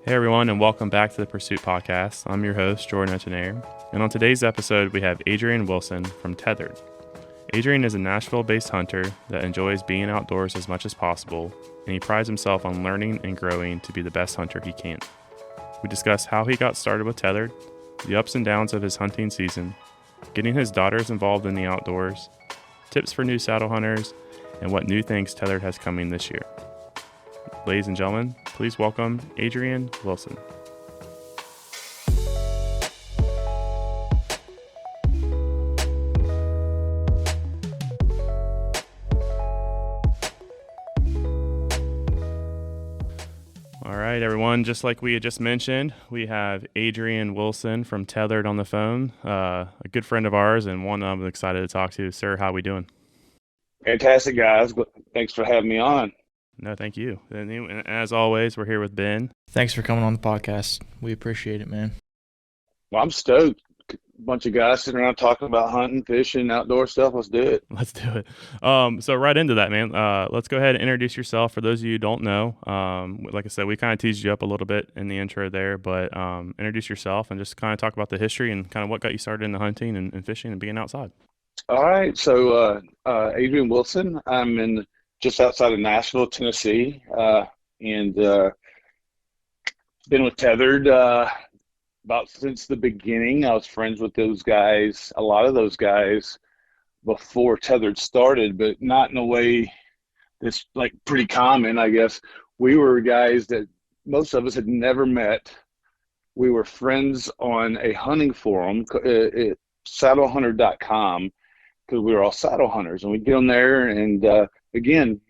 Hey everyone, and welcome back to the Pursuit Podcast. I'm your host, Jordan Etienne, and on today's episode, we have Adrian Wilson from TETHRD. Adrian is a Nashville-based hunter that enjoys being outdoors as much as possible, and he prides himself on learning and growing to be the best hunter he can. We discuss how he got started with TETHRD, the ups and downs of his hunting season, getting his daughters involved in the outdoors, tips for new saddle hunters, and what new things TETHRD has coming this year. Ladies and gentlemen, please welcome Adrian Wilson. All right, everyone, just like we had just mentioned, we have Adrian Wilson from TETHRD on the phone, a good friend of ours and one I'm excited to talk to. Sir, how we doing? Fantastic, guys. Thanks for having me on. No, thank you. And as always, we're here with Ben. Thanks for coming on the podcast. We appreciate it, man. Well, I'm stoked. A bunch of guys sitting around talking about hunting, fishing, outdoor stuff. Let's do it. Let's do it. So right into that, man. Let's go ahead and introduce yourself. For those of you who don't know, like I said, we kind of teased you up a little bit in the intro there, but introduce yourself and just kind of talk about the history and kind of what got you started in the hunting and fishing and being outside. All right. So, Adrian Wilson. I'm just outside of Nashville, Tennessee, and been with TETHRD about since the beginning. I was friends with those guys, a lot of those guys, before TETHRD started, but not in a way that's like pretty common, I guess. We were guys that most of us had never met. We were friends on a hunting forum, saddlehunter.com, because we were all saddle hunters, and we'd get on there and again,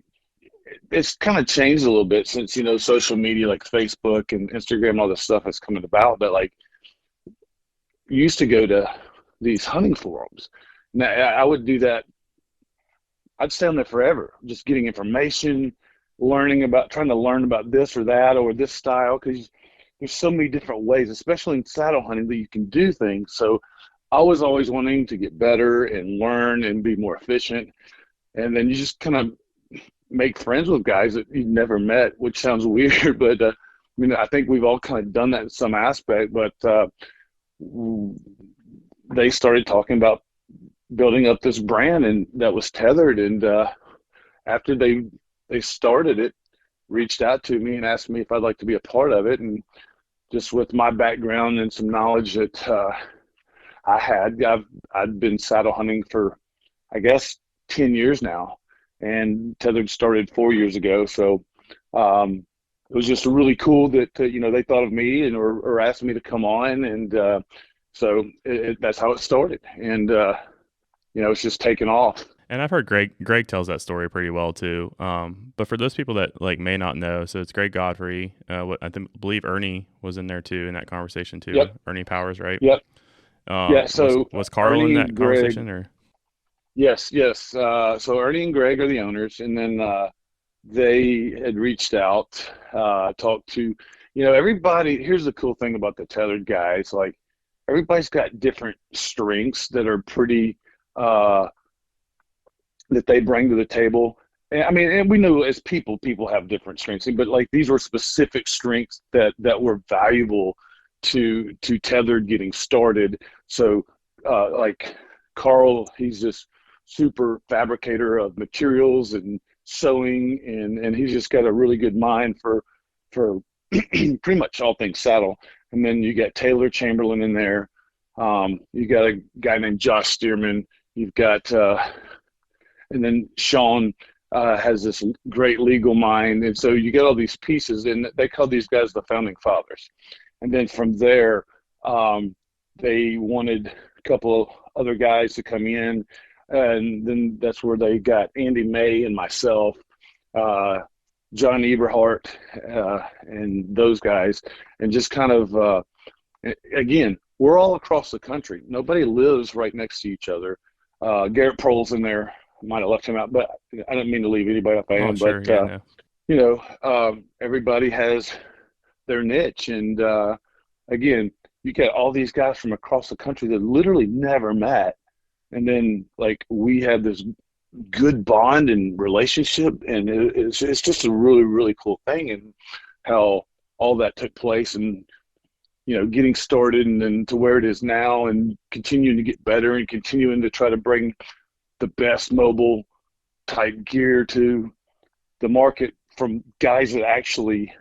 it's kind of changed a little bit since, social media like Facebook and Instagram, all this stuff is coming about. But like, you used to go to these hunting forums. Now, I would do that. I'd stay on there forever, just getting information, trying to learn about this or that or this style, because there's so many different ways, especially in saddle hunting, that you can do things. So I was always wanting to get better and learn and be more efficient. And then you just kind of make friends with guys that you've never met, which sounds weird, but I think we've all kind of done that in some aspect. But they started talking about building up this brand, and that was TETHRD. And after they started it, reached out to me and asked me if I'd like to be a part of it. And just with my background and some knowledge that I'd been saddle hunting for, I guess, 10 years now, and TETHRD started 4 years ago. So it was just really cool that they thought of me or asked me to come on, and so that's how it started, and it's just taken off. And I've heard Greg tells that story pretty well too. But for those people that may not know, so it's Greg Godfrey. Believe Ernie was in there too in that conversation too. Yep. Ernie Powers, right? Yep. Yeah. So was Carl Ernie in that Greg, conversation or? Yes. So Ernie and Greg are the owners, and then they had reached out, talked to, everybody. Here's the cool thing about the TETHRD guys, like everybody's got different strengths that are pretty, that they bring to the table. And we know as people have different strengths, but like these were specific strengths that were valuable to TETHRD getting started. So like Carl, he's this super fabricator of materials and sewing, and he's just got a really good mind for pretty much all things saddle. And then you got Taylor Chamberlain in there. You got a guy named Josh Stearman. You've got and then Sean has this great legal mind. And so you get all these pieces, and they call these guys the founding fathers. And then from there, they wanted a couple of other guys to come in, and then that's where they got Andy May and myself, John Eberhart, and those guys, and just kind of, again, we're all across the country. Nobody lives right next to each other. Garrett Prohl's in there. I might have left him out, but I didn't mean to leave anybody off. Sure, but yeah, everybody has their niche, and again, you get all these guys from across the country that literally never met, and then like we have this good bond and relationship, and it's just a really, really cool thing, and how all that took place, and getting started and then to where it is now, and continuing to get better and continuing to try to bring the best mobile type gear to the market from guys that actually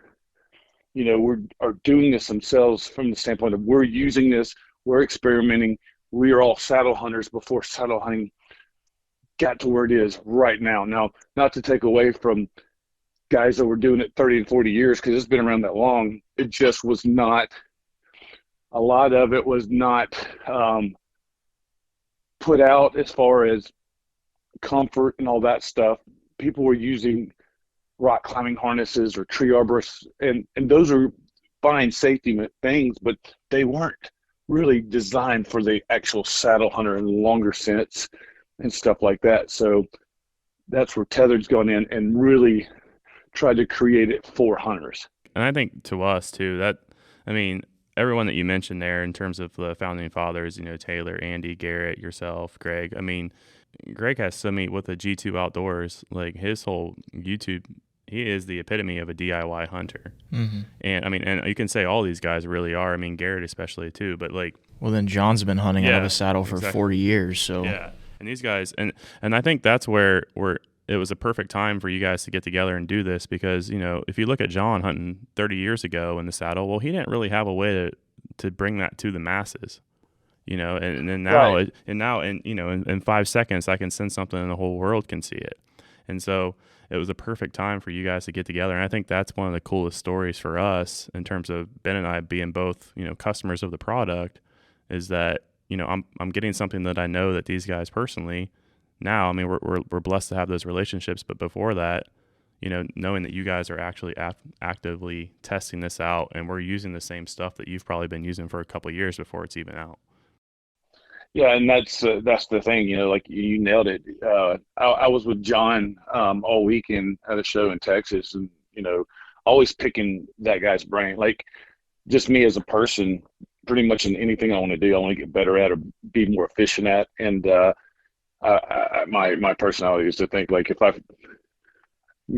are doing this themselves, from the standpoint of we're using this, we're experimenting. We are all saddle hunters before saddle hunting got to where it is right now. Now, not to take away from guys that were doing it 30 and 40 years, because it's been around that long, it just was not, a lot of it was not put out as far as comfort and all that stuff. People were using rock climbing harnesses or tree arborists, and those are fine safety things, but they weren't really designed for the actual saddle hunter in the longer sense and stuff like that. So that's where Tethered's gone in and really tried to create it for hunters. And I think to us too, everyone that you mentioned there in terms of the founding fathers, Taylor, Andy, Garrett, yourself, Greg. Greg has so many with the G2 Outdoors, like his whole YouTube, he is the epitome of a DIY hunter. Mm-hmm. And you can say all these guys really are. Garrett especially too, but well, then John's been hunting out of a saddle for 40 years. So yeah, and these guys, and I think that's where it was a perfect time for you guys to get together and do this, because if you look at John hunting 30 years ago in the saddle, well, he didn't really have a way to bring that to the masses. And then now, right. In 5 seconds, I can send something and the whole world can see it. And so it was a perfect time for you guys to get together. And I think that's one of the coolest stories for us in terms of Ben and I being both, customers of the product, is that, I'm getting something that I know that these guys personally now, we're blessed to have those relationships. But before that, knowing that you guys are actually actively testing this out, and we're using the same stuff that you've probably been using for a couple of years before it's even out. Yeah, and that's the thing, like you nailed it. I was with John all weekend at a show in Texas, and always picking that guy's brain. Like, just me as a person, pretty much in anything I want to do, I want to get better at or be more efficient at. And my personality is to think, like, you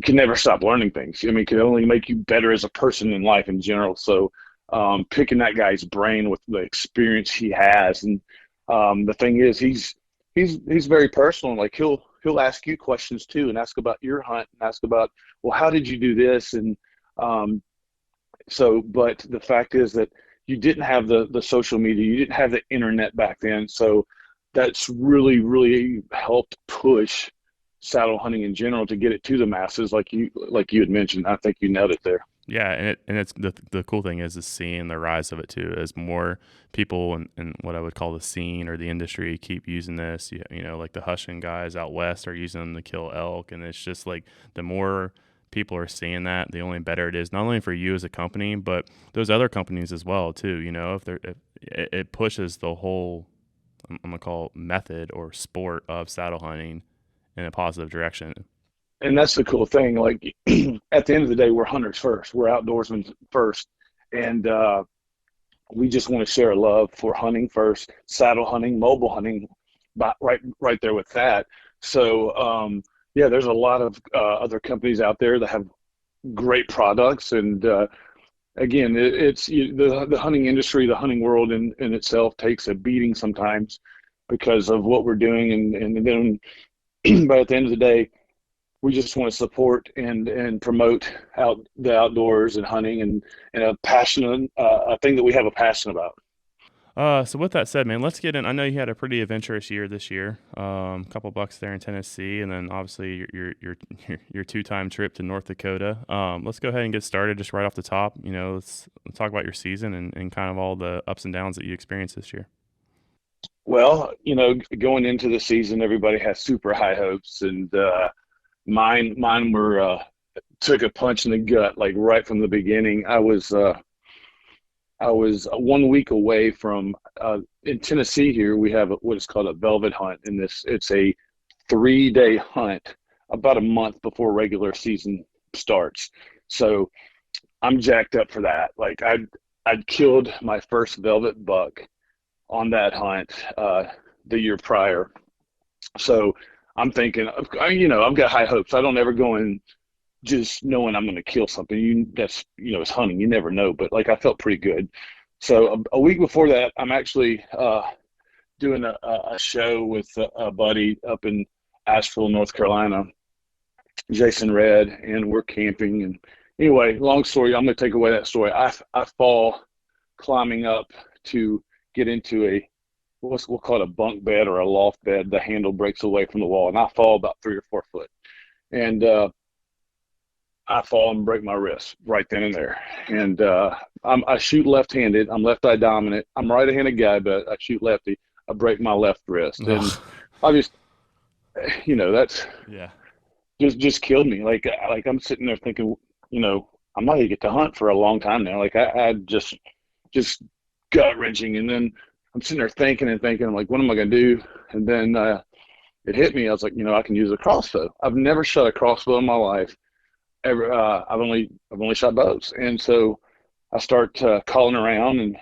can never stop learning things. It can only make you better as a person in life in general. So picking that guy's brain with the experience he has, and the thing is, he's very personal. Like, he'll ask you questions too, and ask about your hunt, and ask about, well, how did you do this? And but the fact is that you didn't have the social media, you didn't have the internet back then. So that's really, really helped push saddle hunting in general to get it to the masses, like you had mentioned. I think you nailed it there. Yeah, and it's the cool thing is seeing the rise of it too, as more people in what I would call the scene or the industry keep using this. Like the Hushin guys out west are using them to kill elk, and it's just like the more people are seeing that, the only better it is, not only for you as a company, but those other companies as well too. If it pushes the whole, I'm gonna call it, method or sport of saddle hunting in a positive direction. And that's the cool thing. Like, at the end of the day, we're hunters first. We're outdoorsmen first. And we just want to share a love for hunting first, saddle hunting, mobile hunting, right there with that. So, there's a lot of other companies out there that have great products. And, again, it's the hunting industry, the hunting world in itself takes a beating sometimes because of what we're doing. And then, but at the end of the day, we just want to support and promote the outdoors and hunting and a thing that we have a passion about. So with that said, man, let's get in. I know you had a pretty adventurous year this year. A couple bucks there in Tennessee, and then obviously your 2-time trip to North Dakota. Let's go ahead and get started just right off the top. Let's talk about your season and kind of all the ups and downs that you experienced this year. Well, going into the season, everybody has super high hopes, and mine were took a punch in the gut, like right from the beginning. I was 1 week away from in Tennessee. Here we have what is called a velvet hunt, and it's a 3-day hunt about a month before regular season starts. So I'm jacked up for that. Like, I'd killed my first velvet buck on that hunt the year prior. So I'm thinking, I've got high hopes. I don't ever go in just knowing I'm going to kill something. That's, it's hunting. You never know, but like I felt pretty good. So a week before that, I'm actually doing a show with a buddy up in Asheville, North Carolina, Jason Red, and we're camping. And anyway, long story, I'm going to take away that story. I fall climbing up to get into we'll call it a bunk bed or a loft bed. The handle breaks away from the wall, and I fall about 3 or 4 foot. And I fall and break my wrist right then and there. And I shoot left-handed. I'm left-eye dominant. I'm right-handed guy, but I shoot lefty. I break my left wrist. And I just, that's just killed me. Like I'm sitting there thinking, I'm not going to get to hunt for a long time now. Like I just gut-wrenching. And then I'm sitting there thinking, I'm like, what am I going to do? And then it hit me. I was like, I can use a crossbow. I've never shot a crossbow in my life. Ever. I've only shot bows. And so I start calling around, and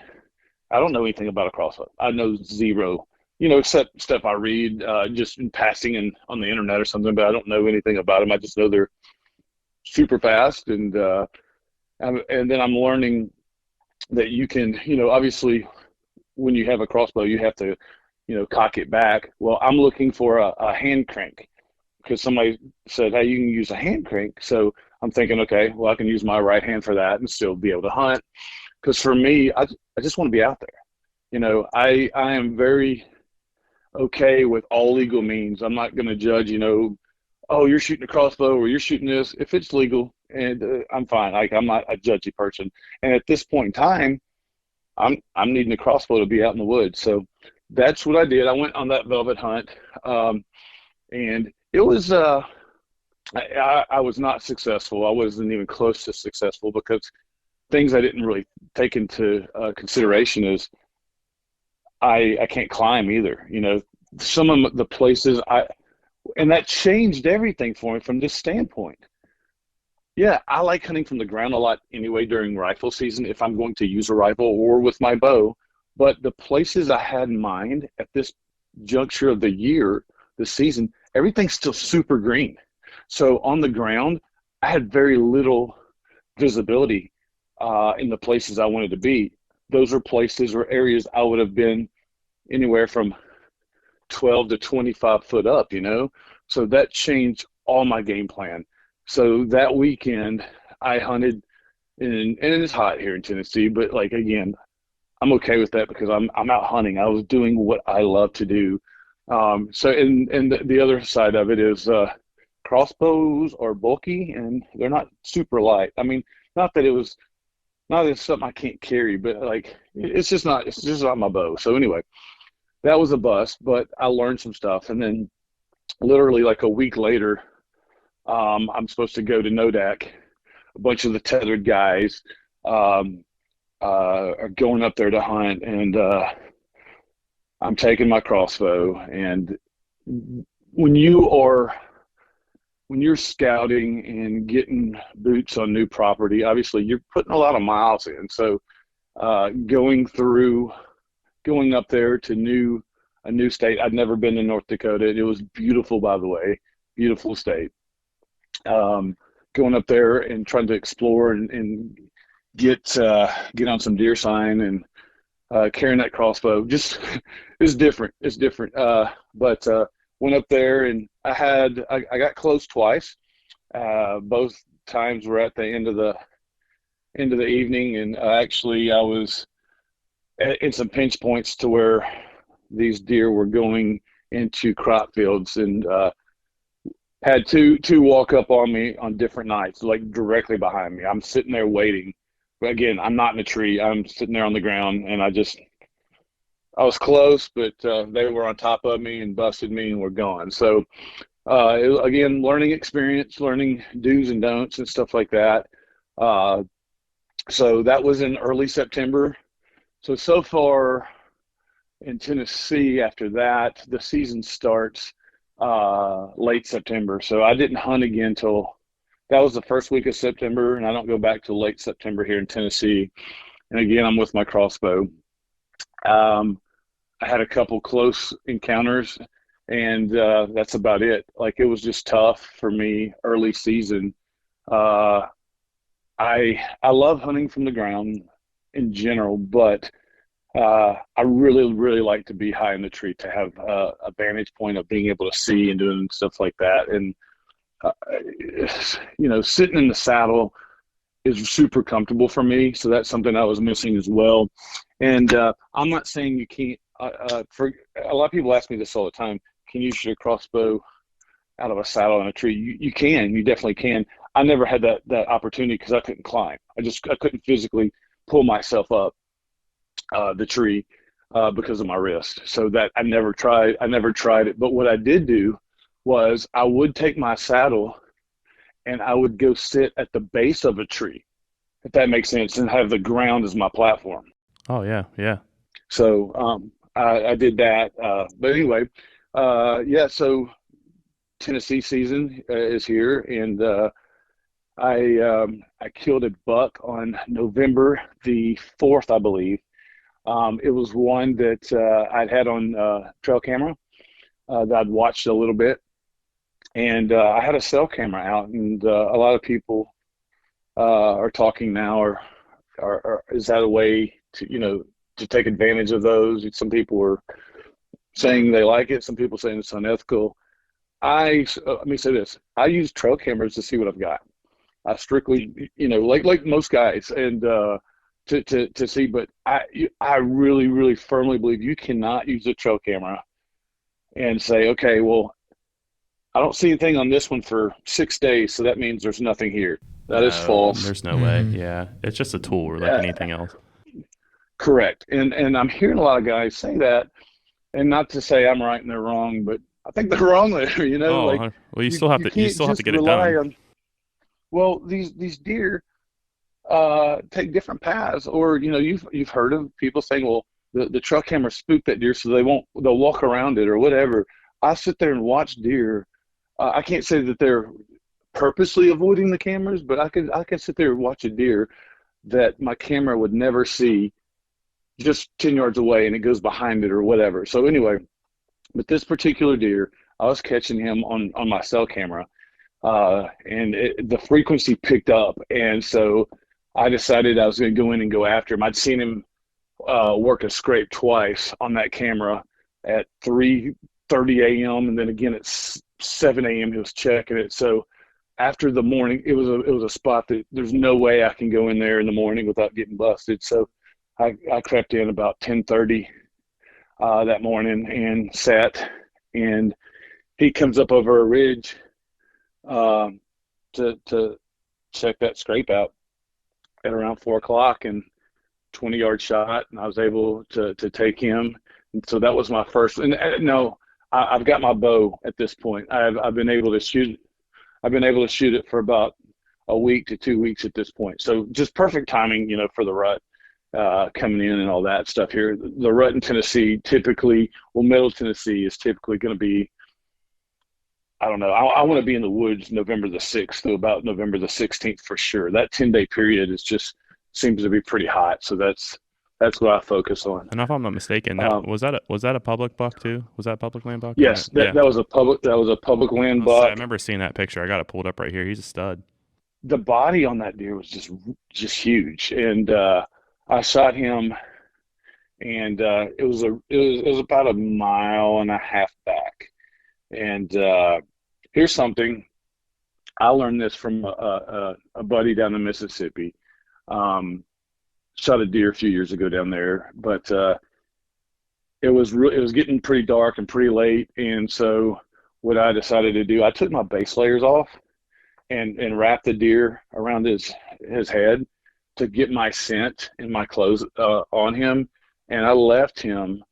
I don't know anything about a crossbow. I know zero, except stuff I read just in passing and on the internet or something, but I don't know anything about them. I just know they're super fast. And then I'm learning that you can, obviously when you have a crossbow, you have to, cock it back. Well, I'm looking for a hand crank because somebody said, hey, you can use a hand crank. So I'm thinking, okay, well, I can use my right hand for that and still be able to hunt. Because for me, I just want to be out there. I am very okay with all legal means. I'm not going to judge, oh, you're shooting a crossbow or you're shooting this. If it's legal, and I'm fine. Like, I'm not a judgy person. And at this point in time, I'm needing a crossbow to be out in the woods. So that's what I did. I went on that velvet hunt, and it was I was not successful. I wasn't even close to successful because things I didn't really take into consideration is I can't climb either. Some of the places and that changed everything for me from this standpoint. Yeah, I like hunting from the ground a lot anyway during rifle season if I'm going to use a rifle or with my bow. But the places I had in mind at this juncture of the year, the season, everything's still super green. So on the ground, I had very little visibility in the places I wanted to be. Those are places or areas I would have been anywhere from 12 to 25 foot up, So that changed all my game plan. So that weekend I hunted, and it's hot here in Tennessee, but like, again, I'm okay with that because I'm out hunting. I was doing what I love to do. So the other side of it is crossbows are bulky and they're not super light. I mean, not that it's something I can't carry, but like it's just not my bow. So anyway, that was a bust, but I learned some stuff. And then literally like a week later, I'm supposed to go to Nodak. A bunch of the TETHRD guys are going up there to hunt, and I'm taking my crossbow. And when you're scouting and getting boots on new property, obviously you're putting a lot of miles in. So going up there to a new state. I'd never been to North Dakota. It was beautiful, by the way, beautiful state. Going up there and trying to explore and get on some deer sign and carrying that crossbow. Just it's different. It's different. But went up there and I got close twice. Both times were at the end of the evening, and actually I was in some pinch points to where these deer were going into crop fields, and had two walk up on me on different nights, like directly behind me. I'm sitting there waiting. But again, I'm not in a tree. I'm sitting there on the ground, and I was close, but they were on top of me and busted me and were gone. So again, learning experience, learning do's and don'ts and stuff like that. So that was in early September. So far in Tennessee, after that, the season starts late September. So I didn't hunt again till that was the first week of September, and I don't go back till late September here in Tennessee. And again, I'm with my crossbow. I had a couple close encounters, and that's about it. Like, it was just tough for me early season Uh, I love hunting from the ground in general, but I really, really like to be high in the tree to have a vantage point of being able to see and doing stuff like that. And uh, sitting in the saddle is super comfortable for me. So that's something I was missing as well. And I'm not saying you can't. For a lot of people ask me this all the time: can you shoot a crossbow out of a saddle in a tree? You can. You definitely can. I never had that opportunity because I couldn't climb. I couldn't physically pull myself up the tree because of my wrist. So that I never tried it. But what I did do was I would take my saddle and I would go sit at the base of a tree, if that makes sense, and have the ground as my platform. Oh yeah, yeah. So I did that. But anyway, yeah. So Tennessee season is here, and I killed a buck on November the 4th, I believe. It was one that I'd had on trail camera that I'd watched a little bit, and I had a cell camera out, and a lot of people are talking now, or is that a way to take advantage of those? Some people are saying they like it. Some people saying it's unethical. Let me say this: I use trail cameras to see what I've got. I strictly, like most guys, and to see. But I really, really firmly believe you cannot use a trail camera and say, okay, well, I don't see anything on this one for 6 days, so that means there's nothing here. That is false. There's no way. Yeah, it's just a tool like anything else. Correct. And I'm hearing a lot of guys say that, and not to say I'm right and they're wrong, but I think they're wrong there. Well, you still have to get it done. Well, these deer take different paths, or you've heard of people saying, well, the trail camera spooked that deer, so they'll walk around it or whatever. I sit there and watch deer. I can't say that they're purposely avoiding the cameras, but I could sit there and watch a deer that my camera would never see just 10 yards away, and it goes behind it or whatever. So anyway, but this particular deer, I was catching him on my cell camera, and the frequency picked up, and so I decided I was going to go in and go after him. I'd seen him work a scrape twice on that camera at 3:30 a.m. and then again at 7 a.m. he was checking it. So after the morning, it was a spot that there's no way I can go in there in the morning without getting busted. So I crept in about 10:30 that morning and sat, and he comes up over a ridge to check that scrape out at around 4 o'clock, and 20-yard shot, and I was able to take him. And so that was my first. And no, I've got my bow at this point. I've been able to shoot. I've been able to shoot it for about a week to 2 weeks at this point. So just perfect timing, for the rut coming in and all that stuff here. The rut in Tennessee Middle Tennessee is typically going to be, I don't know. I want to be in the woods November the 6th to about November the 16th for sure. That 10-day period seems to be pretty hot. So that's what I focus on. And if I'm not mistaken, was that a public buck too? Was that a public land buck? Yes, that was a public land buck. I remember seeing that picture. I got it pulled up right here. He's a stud. The body on that deer was just huge, and I shot him, and it was about a mile and a half back. And here's something I learned this from a buddy down in Mississippi. Shot a deer a few years ago down there, but it was getting pretty dark and pretty late, and so what I decided to do, I took my base layers off and wrapped the deer around his head to get my scent and my clothes on him, and I left him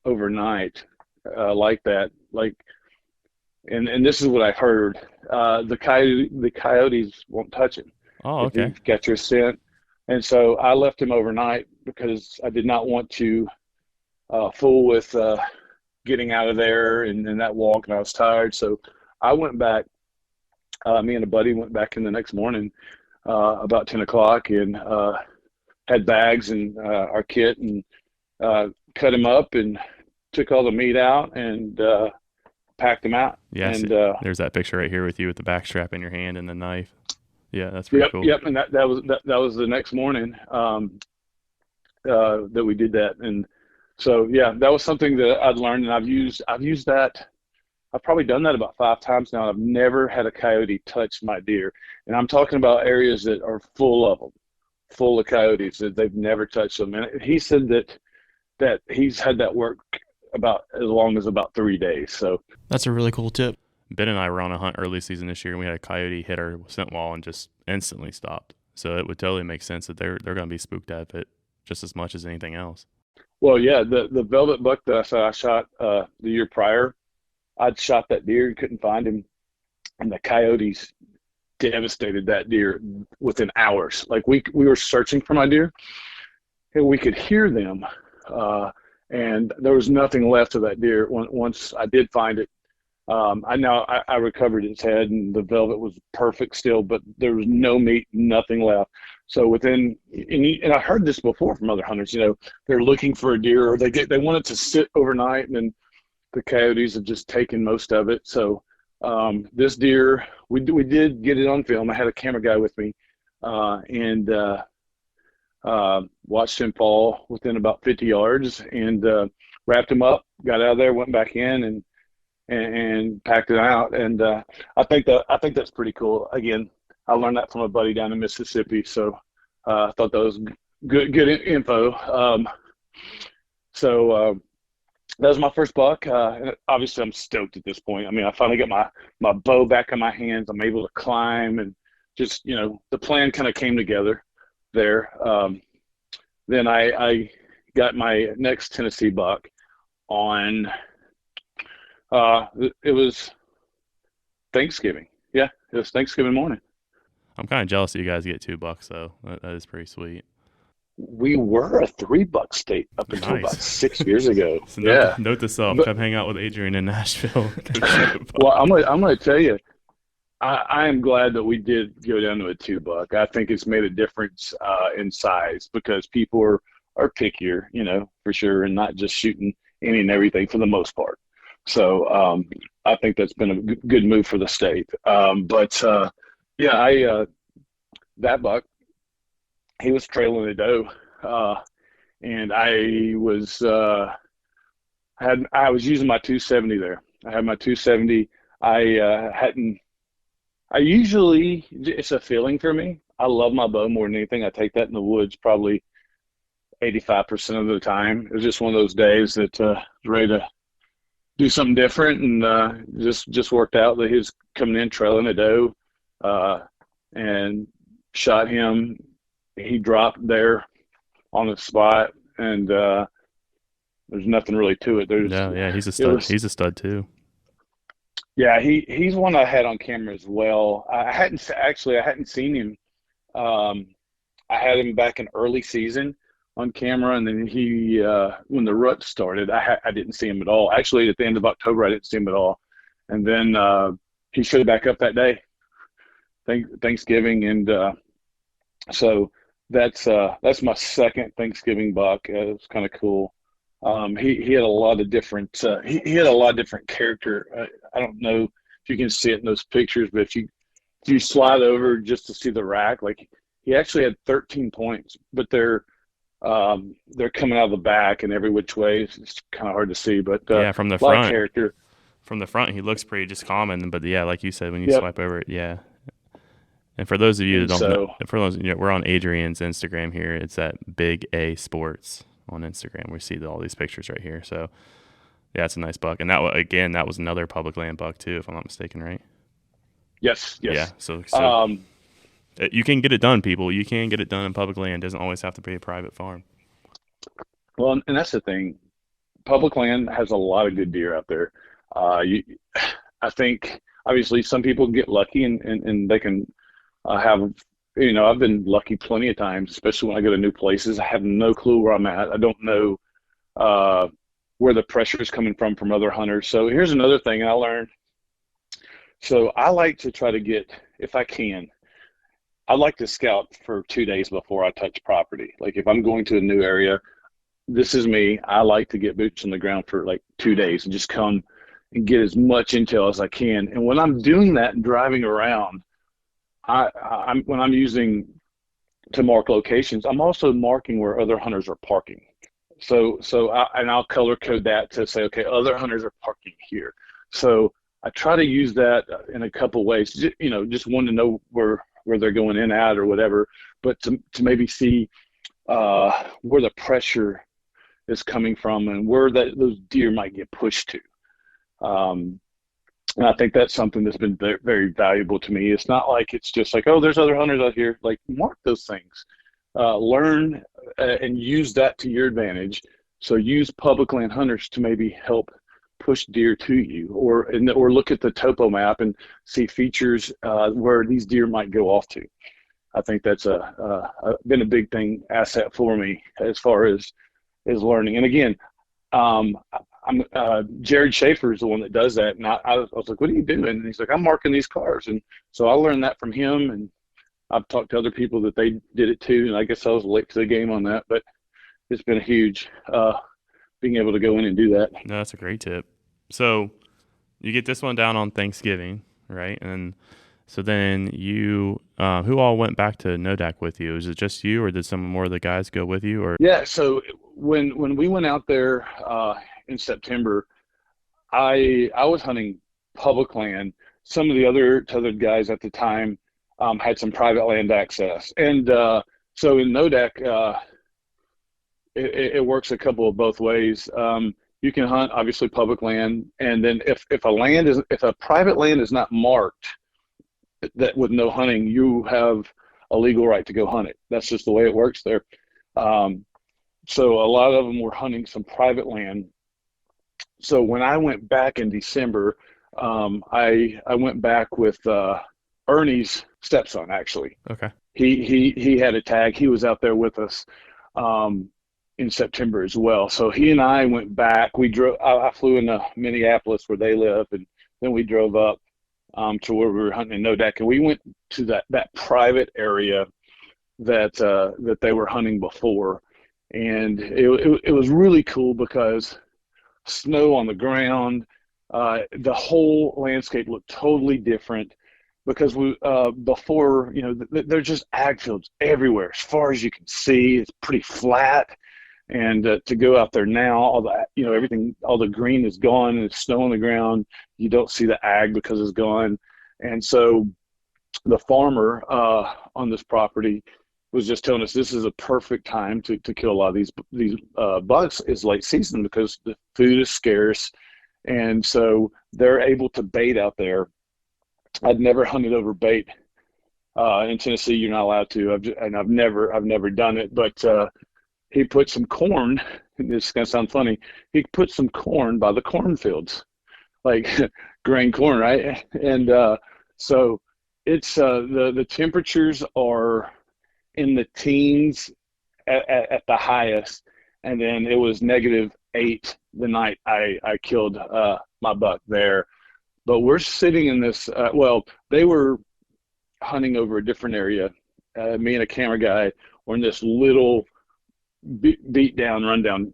overnight like that, and this is what I heard: the coyotes won't touch him. Oh, okay. If you get your scent. And so I left him overnight because I did not want to fool with getting out of there and that walk, and I was tired. So I went back. Me and a buddy went back in the next morning about 10 o'clock and had bags and our kit, and cut him up and took all the meat out and packed them out. Yeah, and there's that picture right here with you with the back strap in your hand and the knife. Yeah, that's pretty cool. Yep, and that was the next morning that we did that. And so yeah, that was something that I'd learned, and I've used that. I've probably done that about 5 times now. I've never had a coyote touch my deer, and I'm talking about areas that are full of them, full of coyotes, that they've never touched them. And he said that he's had that work about as long as about 3 days. So that's a really cool tip. Ben and I were on a hunt early season this year, and we had a coyote hit our scent wall and just instantly stopped. So it would totally make sense that they're going to be spooked at it just as much as anything else. Well, yeah, the velvet buck that I shot the year prior, I'd shot that deer and couldn't find him, and the coyotes devastated that deer within hours. Like we were searching for my deer, and we could hear them, and there was nothing left of that deer. Once I did find it, I recovered its head, and the velvet was perfect still, but there was no meat, nothing left. So and I heard this before from other hunters, they're looking for a deer, or they want it to sit overnight, and then the coyotes have just taken most of it. So this deer, we did get it on film. I had a camera guy with me, and watched him fall within about 50 yards, and wrapped him up, got out of there, went back in, and packed it out. And I think that's pretty cool. Again, I learned that from a buddy down in Mississippi, so I thought that was good info. That was my first buck. And obviously, I'm stoked at this point. I mean, I finally got my bow back in my hands. I'm able to climb, and just the plan kind of came together there. Then I got my next Tennessee buck on. It was Thanksgiving. Yeah, it was Thanksgiving morning. I'm kind of jealous that you guys get 2 bucks, though. That is pretty sweet. We were a 3-buck state up until about 6 years ago. So yeah. Note to self: come hang out with Adrian in Nashville. Well, I'm gonna tell you, I am glad that we did go down to a 2-buck. I think it's made a difference in size, because people are pickier, for sure, and not just shooting any and everything for the most part. So I think that's been a good move for the state. That buck, he was trailing a doe, and I was using my 270 there. I had my 270. It's a feeling for me. I love my bow more than anything. I take that in the woods probably 85% of the time. It was just one of those days that was ready to do something different, and just worked out that he was coming in trailing a doe, and shot him. He dropped there on the spot, and there's nothing really to it. He's a stud. He's a stud too. Yeah, he's one I had on camera as well. I hadn't seen him. I had him back in early season on camera, and then he when the rut started, I didn't see him at all. Actually, at the end of October, I didn't see him at all, and then he showed back up that day, Thanksgiving, and so that's my second Thanksgiving buck. It was kind of cool. He had a lot of different he had a lot of different character. I don't know if you can see it in those pictures, but if you slide over just to see the rack, like he actually had 13 points, but they're coming out of the back and every which way. It's kind of hard to see, but from the front, character. From the front, he looks pretty just common, but yeah, like you said, when you swipe over it, yeah. And for those of you that don't know, we're on Adrian's Instagram here. It's at Big A Sports on Instagram. We see all these pictures right here. So yeah, it's a nice buck, and that was another public land buck too, if I'm not mistaken, right? Yes. Yeah. So you can get it done, people. You can get it done in public land. It doesn't always have to be a private farm. Well, and that's the thing. Public land has a lot of good deer out there. I think obviously some people get lucky and they can have. I've been lucky plenty of times, especially when I go to new places. I have no clue where I'm at. I don't know where the pressure is coming from other hunters. So here's another thing I learned. So I like to try to get, if I can, I like to scout for 2 days before I touch property. Like if I'm going to a new area, this is me. I like to get boots on the ground for like 2 days and just come and get as much intel as I can. And when I'm doing that and driving around, when I'm using to mark locations, I'm also marking where other hunters are parking. And I'll color code that to say, okay, other hunters are parking here. So I try to use that in a couple ways, just one to know where they're going in at or whatever, but to maybe see where the pressure is coming from and where those deer might get pushed to. And I think that's something that's been very, very valuable to me. It's not like it's just like, oh, there's other hunters out here. Like, mark those things. Learn and use that to your advantage. So use public land hunters to maybe help push deer to you, or look at the topo map and see features where these deer might go off to. I think that's been a big asset for me as far as learning. And again, Jared Schaefer is the one that does that, and I was like, "What are you doing?" And he's like, "I'm marking these cars." And so I learned that from him, and I've talked to other people that they did it too. And I guess I was late to the game on that, but it's been huge being able to go in and do that. No, that's a great tip. So you get this one down on Thanksgiving, right? And so then you, who all went back to Nodak with you? Is it just you, or did some more of the guys go with you? Or yeah, so when we went out there in September, I was hunting public land. Some of the other tethered guys at the time had some private land access, and so in Nodak, it works a couple of both ways. You can hunt obviously public land, and then if a private land is not marked that with no hunting, you have a legal right to go hunt it. That's just the way it works there. So a lot of them were hunting some private land. So when I went back in December, I went back with Ernie's stepson, actually. Okay. He had a tag. He was out there with us in September as well. So he and I went back. We drove. I flew into Minneapolis where they live, and then we drove up to where we were hunting in Nodak, and we went to that private area that they were hunting before, and it was really cool because snow on the ground, the whole landscape looked totally different because before, there's just ag fields everywhere as far as you can see. It's pretty flat. And to go out there now, all the green is gone, and it's snow on the ground. You don't see the ag because it's gone. And so the farmer on this property was just telling us this is a perfect time to kill a lot of these bucks is late season because the food is scarce. And so they're able to bait out there. I'd never hunted over bait. In Tennessee, you're not allowed to. I've never done it, but he put some corn, and this is going to sound funny, he put some corn by the cornfields, like grain corn, right? And so it's the temperatures are in the teens at the highest, and then it was -8 the night I killed my buck there. But we're sitting in this, they were hunting over a different area. Me and a camera guy were in this little beat down, rundown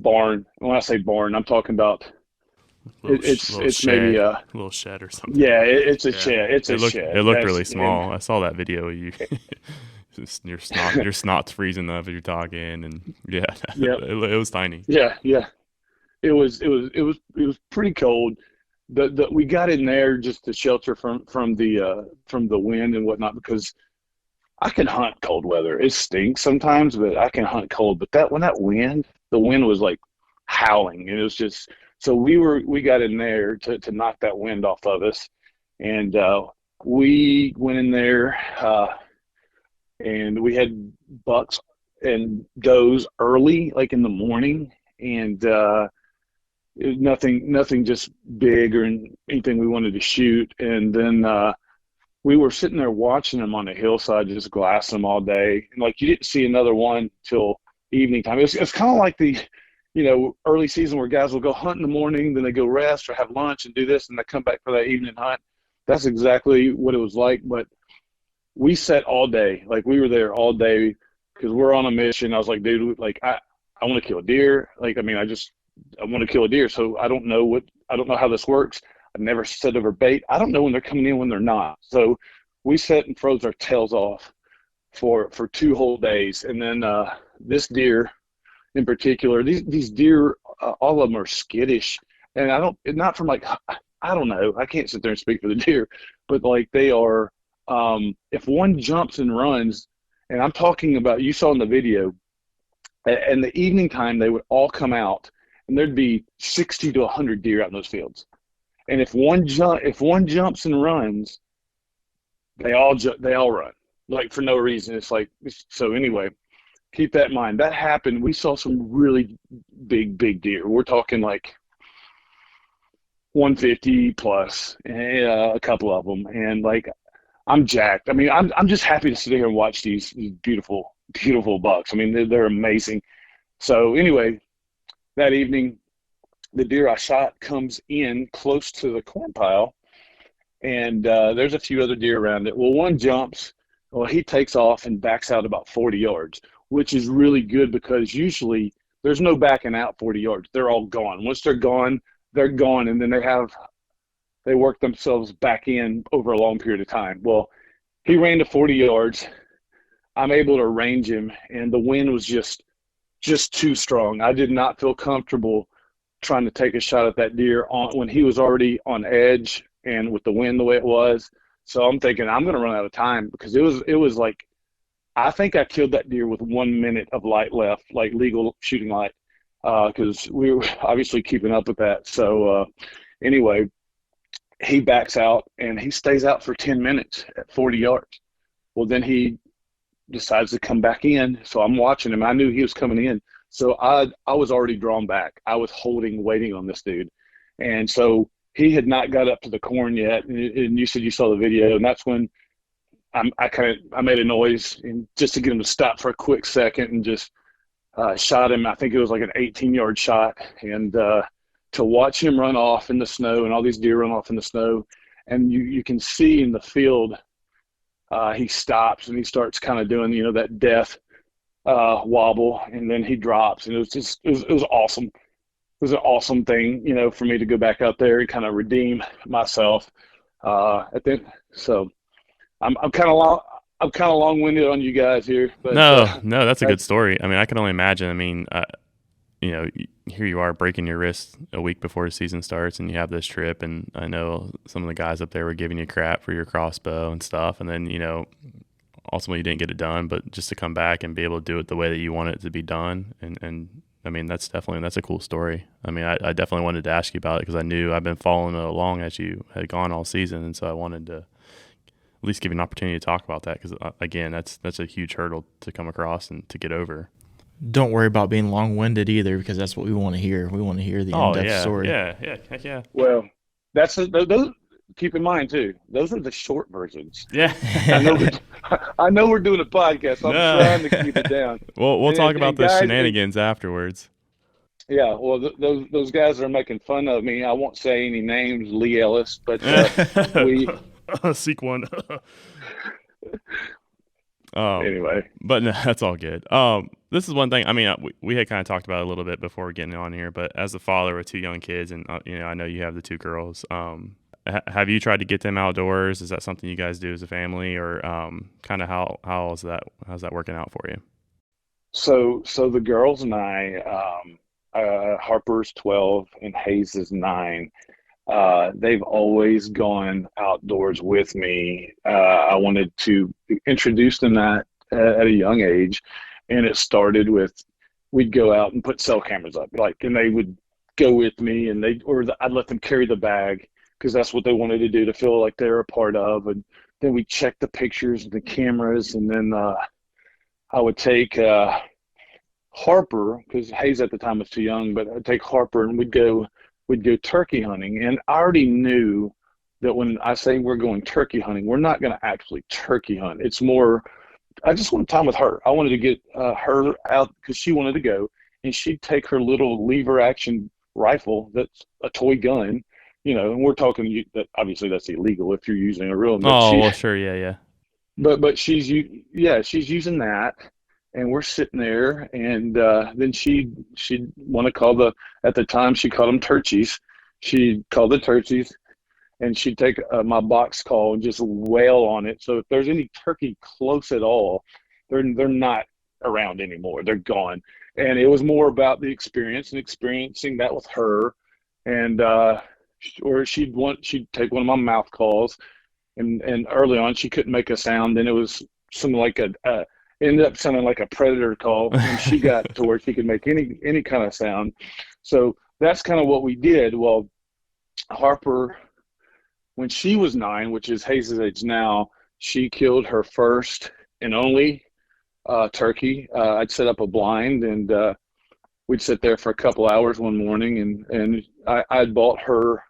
barn. When I say barn, I'm talking about it's maybe a little shed or something. Yeah, it's a shed. It's a shed. It looked really small. I saw that video. Your snot's freezing up as you're talking, and yeah, yep. It was tiny. Yeah. It was pretty cold. We got in there just to shelter from the wind and whatnot, because I can hunt cold weather. It stinks sometimes, but I can hunt cold. But the wind was like howling, and it was just, so we got in there to knock that wind off of us, and we went in there, and we had bucks and does early, like in the morning, and nothing just big or anything we wanted to shoot, and then we were sitting there watching them on the hillside, just glassing them all day. And like, you didn't see another one till evening time. It's kind of like the, early season where guys will go hunt in the morning, then they go rest or have lunch and do this, and they come back for that evening hunt. That's exactly what it was like. But we sat all day. Like, we were there all day because we're on a mission. I was like, dude, like, I want to kill a deer. Like, I mean, I want to kill a deer. So I don't know what I don't know how this works. I've never set over bait. I don't know when they're coming in, when they're not. So we sat and froze our tails off for 2 whole days. And then this deer in particular, these deer, all of them are skittish. And not from like, I don't know. I can't sit there and speak for the deer, but like they are, if one jumps and runs, and I'm talking about, you saw in the video, and the evening time, they would all come out, and there'd be 60 to 100 deer out in those fields. And if one jumps and runs, they all run, like for no reason. It's like, so anyway, keep that in mind. That happened. We saw some really big deer. We're talking like 150 plus, a couple of them. And like, I'm jacked. I mean, I'm just happy to sit here and watch these beautiful bucks. I mean, they're amazing. So anyway, that evening, the deer I shot comes in close to the corn pile, and there's a few other deer around it. Well, one jumps. Well, he takes off and backs out about 40 yards, which is really good because usually there's no backing out 40 yards. They're all gone. Once they're gone, and then they work themselves back in over a long period of time. Well, he ran to 40 yards. I'm able to range him, and the wind was just too strong. I did not feel comfortable trying to take a shot at that deer when he was already on edge and with the wind the way it was. So I'm thinking I'm going to run out of time because it was like, I think I killed that deer with 1 minute of light left, like legal shooting light, because we were obviously keeping up with that. So anyway, he backs out and he stays out for 10 minutes at 40 yards. Well, then he decides to come back in. So I'm watching him. I knew he was coming in. So I was already drawn back. I was waiting on this dude. And so he had not got up to the corn yet. And you said you saw the video. And that's when I made a noise and just to get him to stop for a quick second and just shot him. I think it was like an 18-yard shot. And to watch him run off in the snow and all these deer run off in the snow. And you can see in the field, he stops and he starts kind of doing, that death wobble, and then he drops. And it was awesome. It was an awesome thing, for me to go back out there and kind of redeem myself. So I'm kind of long-winded on you guys here. But, no, that's a good story. I mean, I can only imagine. I mean, here you are breaking your wrist a week before the season starts, and you have this trip. And I know some of the guys up there were giving you crap for your crossbow and stuff. And then, ultimately you didn't get it done, but just to come back and be able to do it the way that you want it to be done. And I mean, that's a cool story. I mean, I definitely wanted to ask you about it because I knew I've been following it along as you had gone all season. And so I wanted to at least give you an opportunity to talk about that because, again, that's a huge hurdle to come across and to get over. Don't worry about being long-winded either because that's what we want to hear. We want to hear the in-depth story. Yeah, heck yeah. Well, those. Keep in mind too, those are the short versions. Yeah, I know we're doing a podcast. So I'm trying to keep it down. We'll talk about the shenanigans afterwards. Yeah, well, those guys that are making fun of me, I won't say any names, Lee Ellis, but we seek one. Anyway, but no, that's all good. This is one thing. I mean, we had kind of talked about it a little bit before getting on here, but as a father of 2 young kids, and I know you have the 2 girls. Have you tried to get them outdoors? Is that something you guys do as a family, or kind of how's that working out for you? So the girls and I, Harper's 12 and Hayes is 9. They've always gone outdoors with me. I wanted to introduce them that at a young age, and it started with we'd go out and put cell cameras up, and they would go with me, and I'd let them carry the bag because that's what they wanted to do to feel like they were a part of. And then we check the pictures and the cameras, and then I would take Harper, because Hayes at the time was too young, but I'd take Harper and we'd go turkey hunting. And I already knew that when I say we're going turkey hunting, we're not going to actually turkey hunt. It's more, I just want time with her. I wanted to get her out because she wanted to go, and she'd take her little lever action rifle that's a toy gun, and we're talking that obviously that's illegal if you're using a real. Well, sure, yeah. But she's using that, and we're sitting there, and then she'd want to call at the time she called them turchies, she'd call the turkeys, and she'd take my box call and just wail on it. So if there's any turkey close at all, they're not around anymore. They're gone. And it was more about the experience and experiencing that with her. And or she'd take one of my mouth calls, and early on she couldn't make a sound, and it was something like ended up sounding like a predator call when she got to where she could make any kind of sound. So that's kind of what we did. Well, Harper, when she was 9, which is Hayes' age now, she killed her first and only turkey. I'd set up a blind, and we'd sit there for a couple hours one morning, and I'd bought her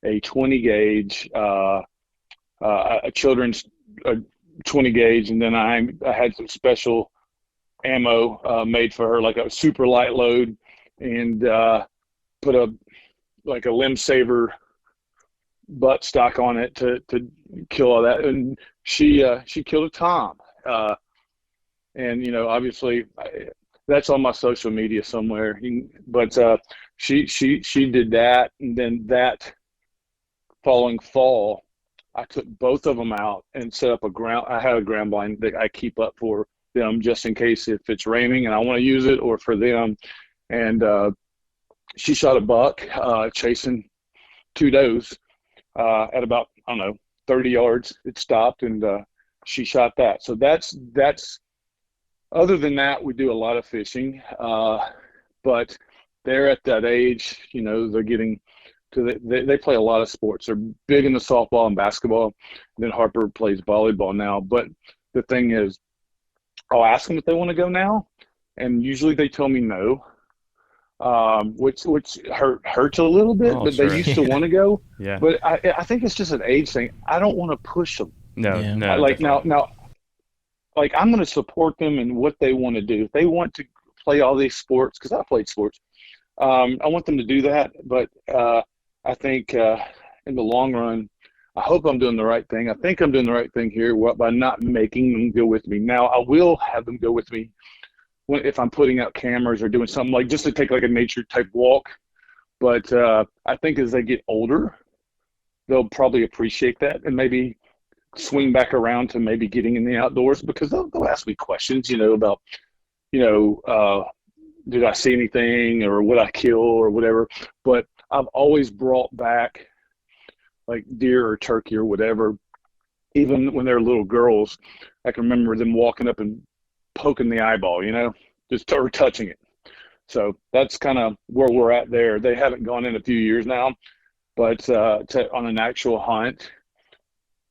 a 20 gauge, a children's 20 gauge, and then I had some special ammo made for her, like a super light load, and put a limb saver butt stock on it to kill all that. And she killed a tom, and obviously that's on my social media somewhere. But she did that, and then that following fall, I took both of them out and set up I had a ground blind that I keep up for them just in case if it's raining and I want to use it, or for them. And she shot a buck chasing 2 does at about, 30 yards. It stopped, and she shot that. So that's other than that, we do a lot of fishing, but they're at that age, they're getting to they play a lot of sports. They're big into softball and basketball. And then Harper plays volleyball now. But the thing is, I'll ask them if they want to go now, and usually they tell me no, which hurts a little bit. But sure. They used to want to go. Yeah. But I think it's just an age thing. I don't want to push them. No. Like now, like I'm going to support them in what they want to do. If they want to play all these sports, because I played sports, I want them to do that. But I think in the long run, I hope I'm doing the right thing. I think I'm doing the right thing here by not making them go with me. Now, I will have them go with me if I'm putting out cameras or doing something, like just to take like a nature type walk. But I think as they get older, they'll probably appreciate that and maybe swing back around to maybe getting in the outdoors, because they'll ask me questions, about, did I see anything, or would I kill, or whatever. But I've always brought back like deer or turkey or whatever, even when they're little girls. I can remember them walking up and poking the eyeball, or touching it. So that's kind of where we're at there. They haven't gone in a few years now, but on an actual hunt.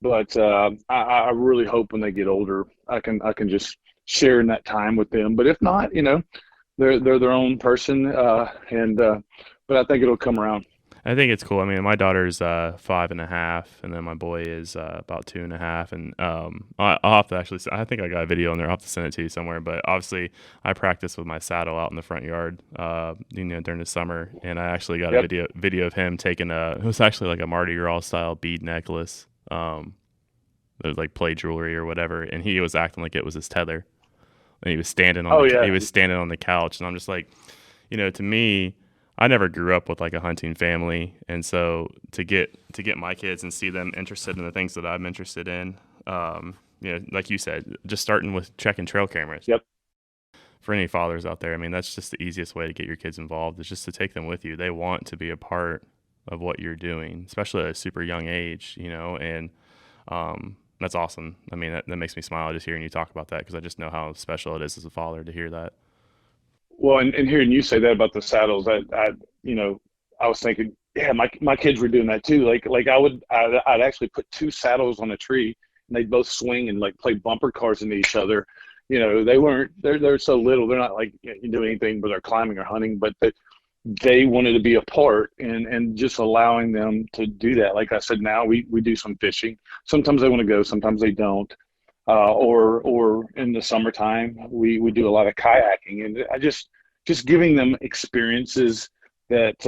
But I really hope when they get older, I can just share in that time with them. But if not, they're their own person, but I think it'll come around. I think it's cool. I mean, my daughter's 5.5, and then my boy is about 2.5. And I'll have to actually. I think I got a video on there. I'll have to send it to you somewhere. But obviously, I practice with my saddle out in the front yard, during the summer. And I actually got a video of him taking it was actually like a Mardi Gras style bead necklace. It was like play jewelry or whatever, and he was acting like it was his tether. And he was standing on he was standing on the couch, and I'm just like, to me, I never grew up with like a hunting family, and so to get my kids and see them interested in the things that I'm interested in, like you said, just starting with checking trail cameras. Yep. For any fathers out there, I mean, that's just the easiest way to get your kids involved, is just to take them with you. They want to be a part of what you're doing, especially at a super young age, and that's awesome. I mean, that makes me smile just hearing you talk about that, because I just know how special it is as a father to hear that. Well, and hearing you say that about the saddles, I was thinking, yeah, my kids were doing that too. Like I'd actually put 2 saddles on a tree, and they'd both swing and like play bumper cars into each other. They're so little, they're not like doing anything, but they're climbing or hunting, but they wanted to be a part, and just allowing them to do that. Like I said, now we do some fishing. Sometimes they want to go, sometimes they don't. Or in the summertime, we do a lot of kayaking, and I just giving them experiences that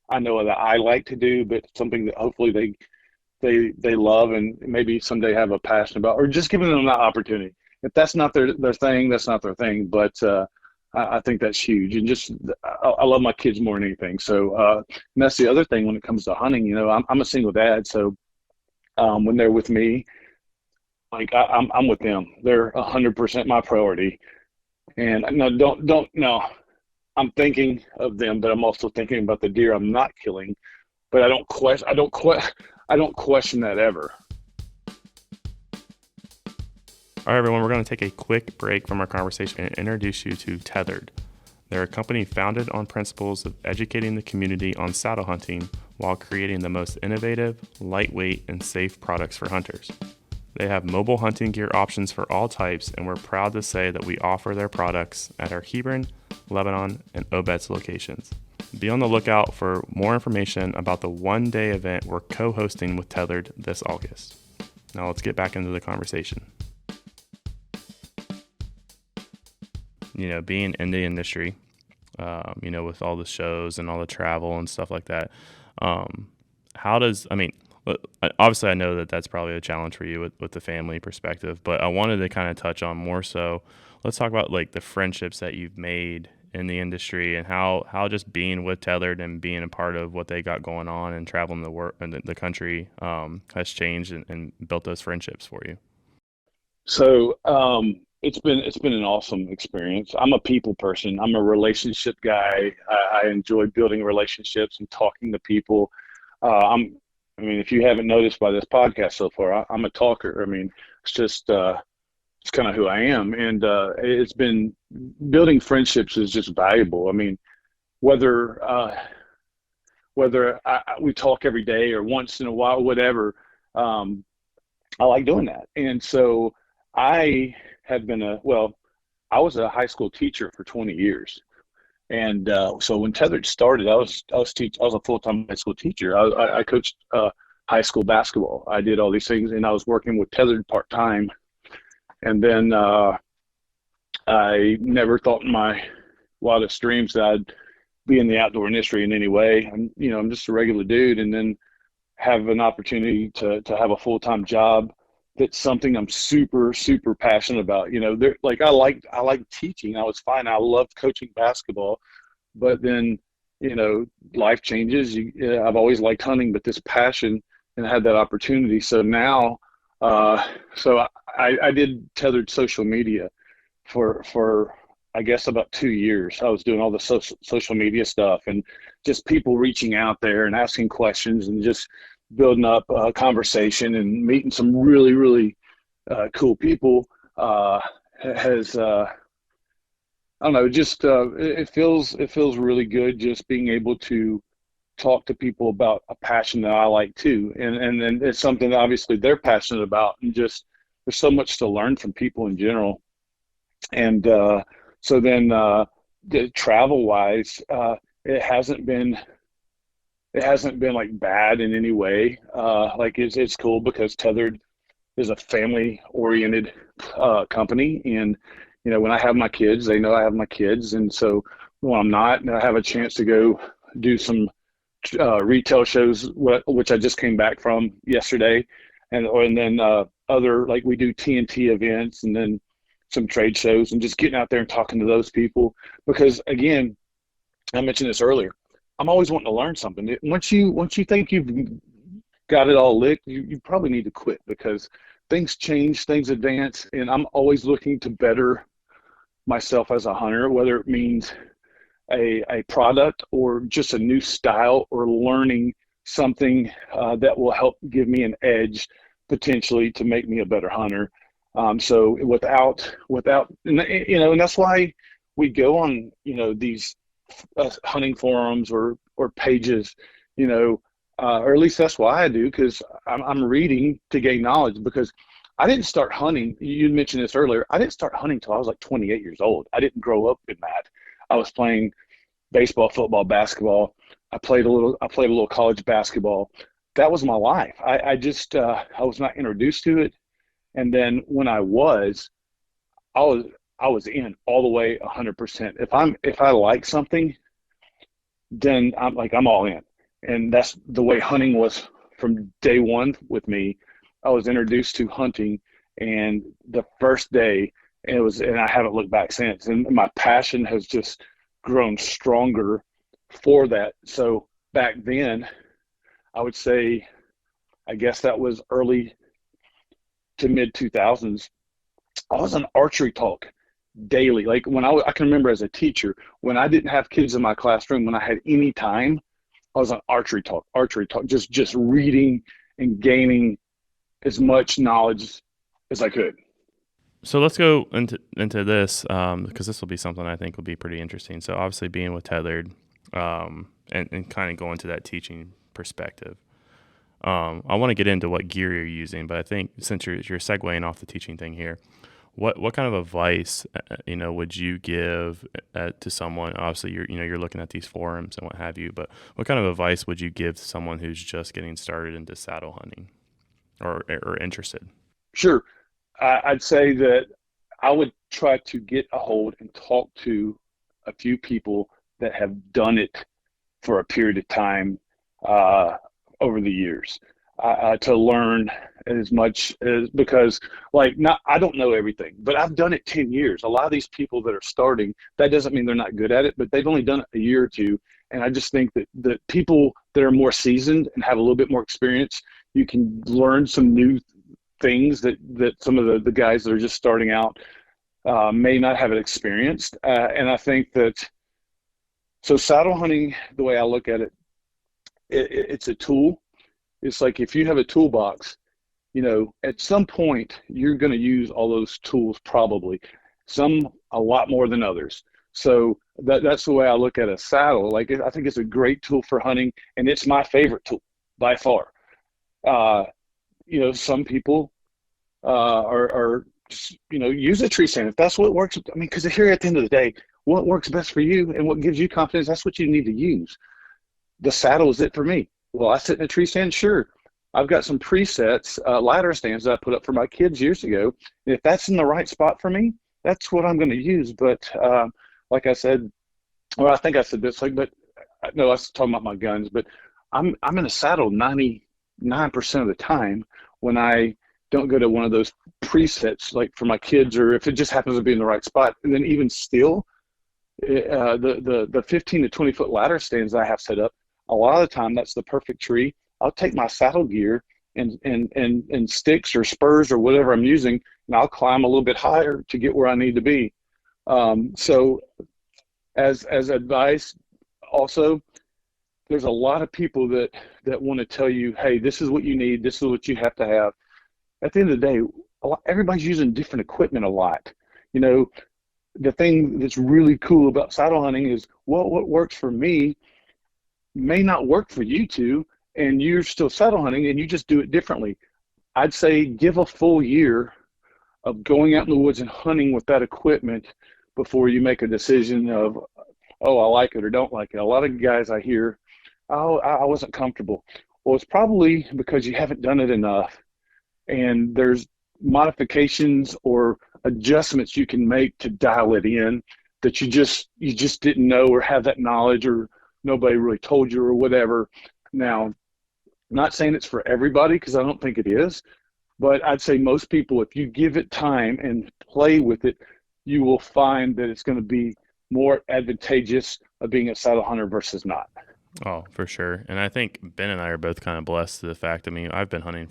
I know that I like to do, but something that hopefully they love and maybe someday have a passion about, or just giving them that opportunity. If that's not their thing, that's not their thing. But I think that's huge. And just, I love my kids more than anything. So, and that's the other thing when it comes to hunting. I'm a single dad. So when they're with me, like I'm with them. They're 100% my priority. And no, don't no. I'm thinking of them, but I'm also thinking about the deer I'm not killing. But I don't question that ever. All right, everyone, we're going to take a quick break from our conversation and introduce you to TETHRD. They're a company founded on principles of educating the community on saddle hunting while creating the most innovative, lightweight, and safe products for hunters. They have mobile hunting gear options for all types, and we're proud to say that we offer their products at our Hebron, Lebanon, and Obetz locations. Be on the lookout for more information about the one-day event we're co-hosting with TETHRD this August. Now let's get back into the conversation. Being in the industry, with all the shows and all the travel and stuff like that, obviously I know that that's probably a challenge for you with the family perspective, but I wanted to kind of touch on more so, let's talk about like the friendships that you've made in the industry and how just being with TETHRD and being a part of what they got going on and traveling the country has changed and built those friendships for you. So, it's been an awesome experience. I'm a people person. I'm a relationship guy. I enjoy building relationships and talking to people. If you haven't noticed by this podcast so far, I'm a talker. It's just it's kind of who I am, and it's been building friendships is just valuable. Whether we talk every day or once in a while, whatever, I like doing that, and so I was a high school teacher for 20 years. And so when TETHRD started, I was a full-time high school teacher. I coached high school basketball. I did all these things, and I was working with TETHRD part-time. And then I never thought in my wildest dreams that I'd be in the outdoor industry in any way. I'm just a regular dude, and then have an opportunity to have a full-time job. That's something I'm super, super passionate about. I like teaching. I was fine. I loved coaching basketball, but then, life changes. I've always liked hunting, but this passion, and I had that opportunity. So now, I did TETHRD social media for I guess about 2 years. I was doing all the social media stuff and just people reaching out there and asking questions and just building up a conversation and meeting some really, really cool people it feels really good just being able to talk to people about a passion that I like too. And it's something that obviously they're passionate about, and just there's so much to learn from people in general. And so then the travel wise, it hasn't been like bad in any way. It's cool because TETHRD is a family oriented company, and when I have my kids, they know I have my kids, and so when I'm not, and I have a chance to go do some retail shows, which I just came back from yesterday, and then other, like we do TNT events and then some trade shows, and just getting out there and talking to those people, because again, I mentioned this earlier, I'm always wanting to learn something. Once you think you've got it all licked, you probably need to quit, because things change, things advance, and I'm always looking to better myself as a hunter, whether it means a product or just a new style, or learning something that will help give me an edge potentially to make me a better hunter. So without, and that's why we go on, these hunting forums or pages, or at least that's why I do, because I'm reading to gain knowledge. Because I didn't start hunting, you mentioned this earlier, I didn't start hunting until I was like 28 years old. I didn't grow up in that. I was playing baseball, football, basketball. I played a little college basketball. That was my life. I was not introduced to it. And then when I was in all the way 100%. If I like something, then I'm all in. And that's the way hunting was from day one with me. I was introduced to hunting, and the first day, and I haven't looked back since. And my passion has just grown stronger for that. So back then, I would say, I guess that was early to mid 2000s. I was on archery talk daily. Like when I can remember as a teacher, when I didn't have kids in my classroom, when I had any time, I was on archery talk, just reading and gaining as much knowledge as I could. So let's go into this because this will be something I think will be pretty interesting. So obviously being with Tethered and kind of going to that teaching perspective. I want to get into what gear you're using, but I think since you're segueing off the teaching thing here, what kind of advice would you give to someone? Obviously, you're looking at these forums and what have you, but what kind of advice would you give to someone who's just getting started into saddle hunting or interested? Sure. I'd say that I would try to get a hold and talk to a few people that have done it for a period of time over the years to learn as much as, because I don't know everything, but I've done it 10 years. A lot of these people that are starting, that doesn't mean they're not good at it, but they've only done it a year or two. And I just think that the people that are more seasoned and have a little bit more experience, you can learn some new things that some of the guys that are just starting out may not have experienced. And I think that, so saddle hunting, the way I look at it, it's a tool. It's like if you have a toolbox, at some point you're going to use all those tools, probably some a lot more than others. So that's the way I look at a saddle. I think it's a great tool for hunting, and it's my favorite tool by far. Some people are just, use a tree stand if that's what works. I mean, because here at the end of the day, what works best for you and what gives you confidence, that's what you need to use. The saddle is it for me. Well, I sit in a tree stand, sure. I've got some presets, ladder stands that I put up for my kids years ago. And if that's in the right spot for me, that's what I'm going to use. But like I said, well, I think I said this, but no, I was talking about my guns, but I'm in a saddle 99% of the time when I don't go to one of those presets, like for my kids, or if it just happens to be in the right spot. And then even still, the 15 to 20 foot ladder stands I have set up, a lot of the time that's the perfect tree. I'll take my saddle gear and sticks or spurs or whatever I'm using, and I'll climb a little bit higher to get where I need to be. So as advice, also, there's a lot of people that want to tell you, hey, this is what you need, this is what you have to have. At the end of the day, everybody's using different equipment a lot. The thing that's really cool about saddle hunting is what works for me may not work for you two, and you're still saddle hunting and you just do it differently. I'd say give a full year of going out in the woods and hunting with that equipment before you make a decision of, oh, I like it or don't like it. A lot of guys I hear, oh, I wasn't comfortable. Well, it's probably because you haven't done it enough, and there's modifications or adjustments you can make to dial it in that you just didn't know or have that knowledge, or nobody really told you or whatever. Now, I'm not saying it's for everybody, because I don't think it is, but I'd say most people, if you give it time and play with it, you will find that it's going to be more advantageous of being a saddle hunter versus not. Oh, for sure. And I think Ben and I are both kind of blessed to the fact, I've been hunting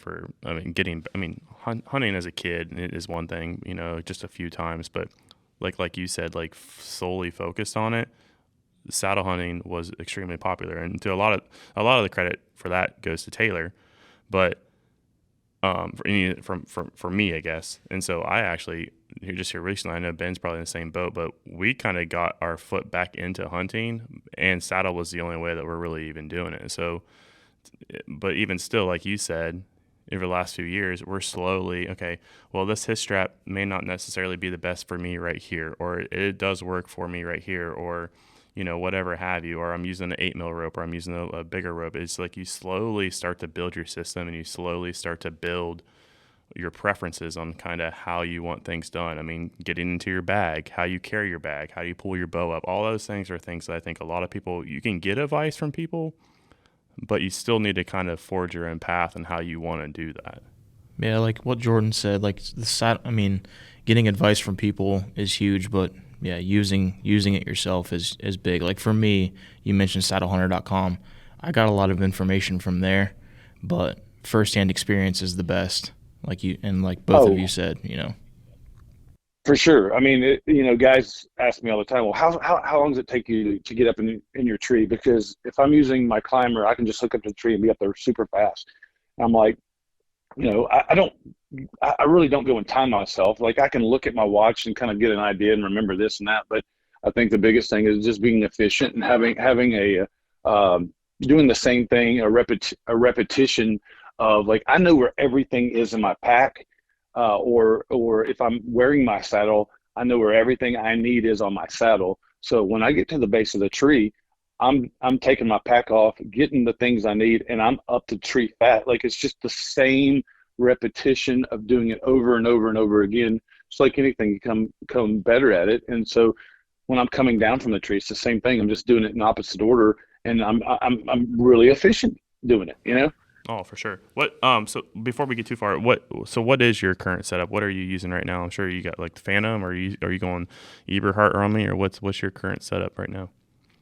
hunting as a kid is one thing, just a few times, but like you said, solely focused on it. Saddle hunting was extremely popular, and to a lot of the credit for that goes to Taylor, but for me, I guess. And so I actually just here recently, I know Ben's probably in the same boat, but we kind of got our foot back into hunting, and saddle was the only way that we're really even doing it. So, but even still, like you said, over the last few years, we're slowly, okay, well, this hip strap may not necessarily be the best for me right here, or it does work for me right here, or whatever have you, or I'm using an 8 mil rope, or I'm using a bigger rope. It's like you slowly start to build your system, and you slowly start to build your preferences on kind of how you want things done. Getting into your bag, how you carry your bag, how you pull your bow up, all those things are things that I think a lot of people, you can get advice from people, but you still need to kind of forge your own path and how you want to do that. Yeah, like what Jordan said, like the saddle, getting advice from people is huge, but yeah, using it yourself is big. Like for me, you mentioned saddlehunter.com. I got a lot of information from there, but firsthand experience is the best. Like both of you said, For sure. I mean, guys ask me all the time, well, how long does it take you to get up in your tree? Because if I'm using my climber, I can just hook up to the tree and be up there super fast. I'm like, I really don't go and time myself. Like I can look at my watch and kind of get an idea and remember this and that. But I think the biggest thing is just being efficient and having doing the same thing, a repetition of like, I know where everything is in my pack. Or if I'm wearing my saddle, I know where everything I need is on my saddle. So when I get to the base of the tree, I'm taking my pack off, getting the things I need, and I'm up the tree fat. Like it's just the same repetition of doing it over and over and over again. It's like anything, you come better at it. And so when I'm coming down from the tree, it's the same thing. I'm just doing it in opposite order, and I'm really efficient doing it. Oh, for sure. What so before we get too far, what is your current setup? What are you using right now? I'm sure you got like the Phantom, or are you going Eberhardt only, or what's your current setup right now?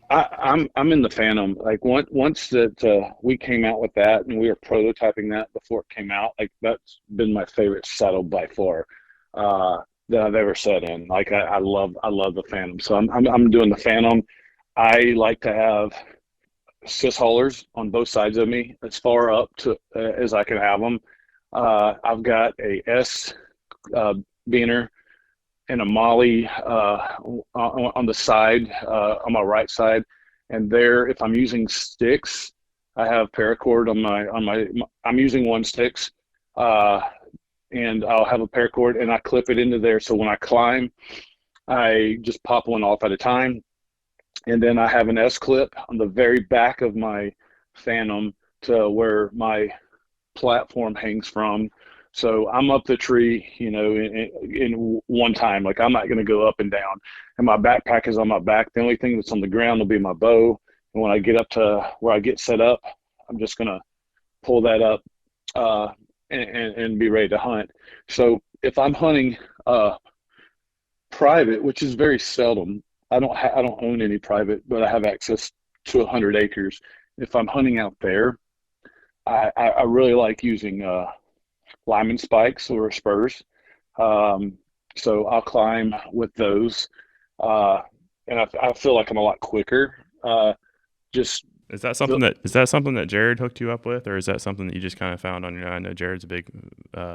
I'm in the Phantom. Like once that we came out with that, and we were prototyping that before it came out, like that's been my favorite saddle by far that I've ever sat in. Like I love the Phantom. So I'm doing the Phantom. I like to have cis haulers on both sides of me as far up to as I can have them. I've got a S beaner and a Molly on the side, on my right side. And there, if I'm using sticks, I have paracord I'm using one sticks, and I'll have a paracord and I clip it into there. So when I climb, I just pop one off at a time. And then I have an S clip on the very back of my Phantom to where my platform hangs from. So I'm up the tree, in one time. Like I'm not going to go up and down. And my backpack is on my back. The only thing that's on the ground will be my bow. And when I get up to where I get set up, I'm just going to pull that up and be ready to hunt. So if I'm hunting private, which is very seldom, I don't own any private, but I have access to 100 acres. If I'm hunting out there, I really like using lineman spikes or spurs. So I'll climb with those, and I feel like I'm a lot quicker. Is that something that Jared hooked you up with, or is that something that you just kind of found on your own? I know Jared's a big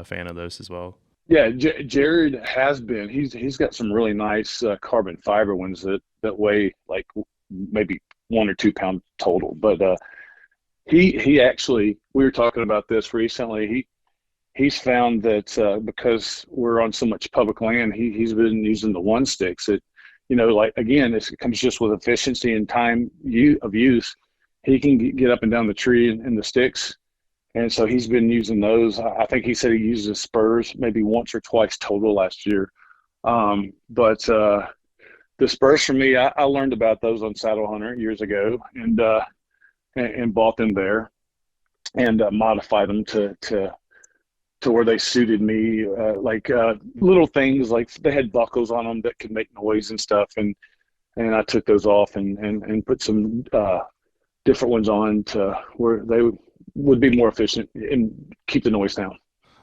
fan of those as well. Yeah, Jared has been. He's got some really nice carbon fiber ones that weigh like maybe 1 or 2 pounds total. But he actually, we were talking about this recently. He's found that because we're on so much public land, he's been using the one sticks. It, like again, it comes just with efficiency and time of use. He can get up and down the tree in the sticks. And so he's been using those. I think he said he uses spurs maybe once or twice total last year. But the spurs for me, I learned about those on Saddle Hunter years ago and bought them there and modified them to where they suited me. Little things like they had buckles on them that could make noise and stuff. And I took those off and put some different ones on to where they would be more efficient and keep the noise down.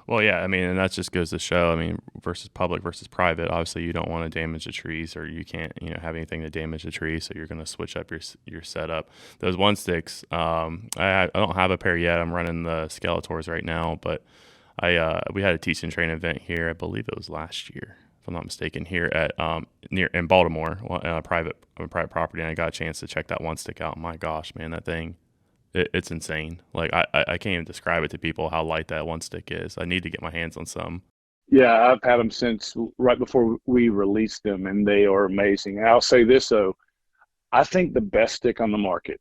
Well, yeah, I mean, and that just goes to show, I mean, versus public versus private, obviously you don't want to damage the trees, or you can't, have anything to damage the tree, so you're going to switch up your setup. Those one sticks, I don't have a pair yet. I'm running the Skeletors right now, but we had a teach and train event here, I believe it was last year, if I'm not mistaken, here at in Baltimore, on private property, and I got a chance to check that one stick out. My gosh, man, that thing. It's insane. Like I can't even describe it to people how light that one stick is. I need to get my hands on some. Yeah, I've had them since right before we released them, and they are amazing. And I'll say this though, I think the best stick on the market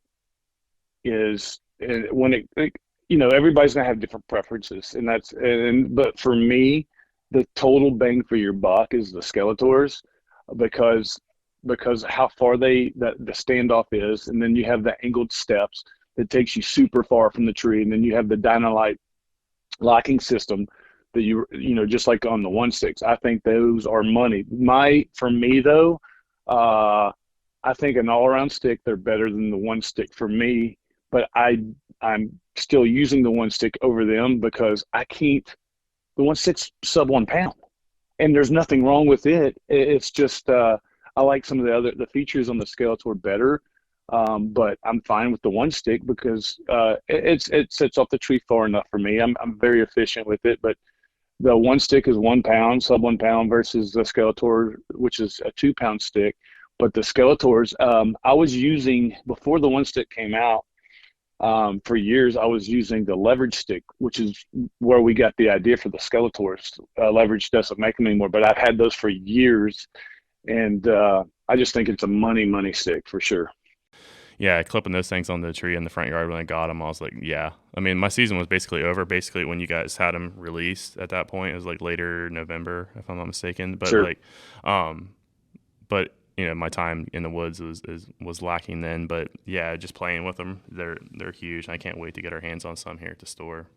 is when everybody's gonna have different preferences, but for me, the total bang for your buck is the Skeletors, because how far the standoff is, and then you have the angled steps that takes you super far from the tree, and then you have the dynamite locking system just like on the 1-sticks. I think those are money. For me though, I think an all-around stick, they're better than the 1-stick for me, but I'm still using the 1-stick over them because the 1-stick's sub 1 pound, and there's nothing wrong with it. It's just I like some of the features on the Skeletor better, but I'm fine with the 1-stick because it sits off the tree far enough for me. I'm very efficient with it, but the 1-stick is 1 pound, sub 1 pound, versus the Skeletor, which is a 2-pound stick. But the Skeletors, I was using, before the 1-stick came out, for years, I was using the leverage stick, which is where we got the idea for the Skeletors. Leverage doesn't make them anymore, but I've had those for years, and I just think it's a money stick for sure. Yeah, clipping those things on the tree in the front yard when I got them, I was like, yeah. I mean, my season was basically over. Basically, when you guys had them released at that point, it was like later November, if I'm not mistaken. But sure. But my time in the woods was lacking then. But yeah, just playing with them, they're huge. And I can't wait to get our hands on some here at the store.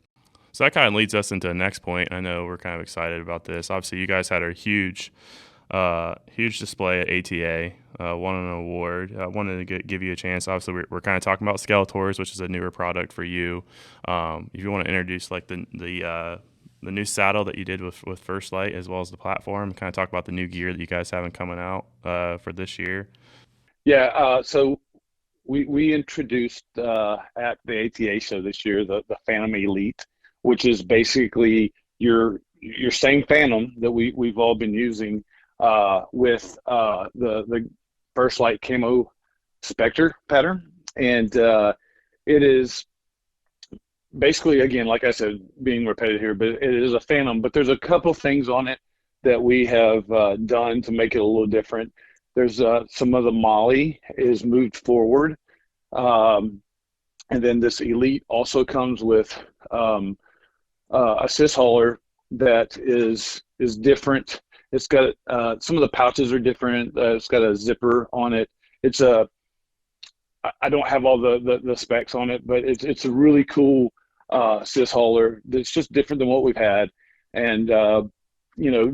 So that kind of leads us into the next point. I know we're kind of excited about this. Obviously, you guys had a huge display at ATA, won an award. I wanted to give you a chance. Obviously, we're kind of talking about Skeletors, which is a newer product for you. If you want to introduce like the new saddle that you did with First Light, as well as the platform, kind of talk about the new gear that you guys have coming out for this year. Yeah, so we introduced at the ATA show this year the Phantom Elite, which is basically your same Phantom that we've all been using, with the First Light camo Spectre pattern, and it is basically, again, like I said, being repetitive here, but it is a Phantom. But there's a couple things on it that we have done to make it a little different. There's some of the Molly is moved forward, and then this Elite also comes with a sys hauler that is different. It's got some of the pouches are different. It's got a zipper on it. I don't have all the specs on it, but it's a really cool sys hauler that's just different than what we've had. And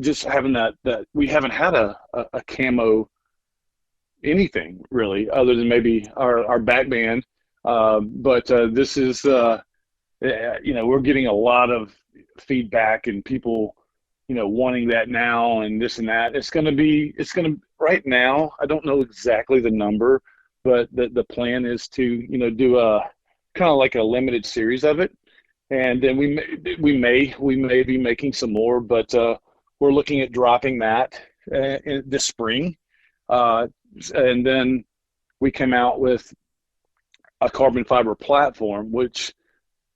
just having that we haven't had a camo anything really, other than maybe our back band. But this is we're getting a lot of feedback and people wanting that now and this and that. It's going to right now, I don't know exactly the number, but the plan is to do a kind of like a limited series of it, and then we may be making some more, but we're looking at dropping that this spring, and then we came out with a carbon fiber platform, which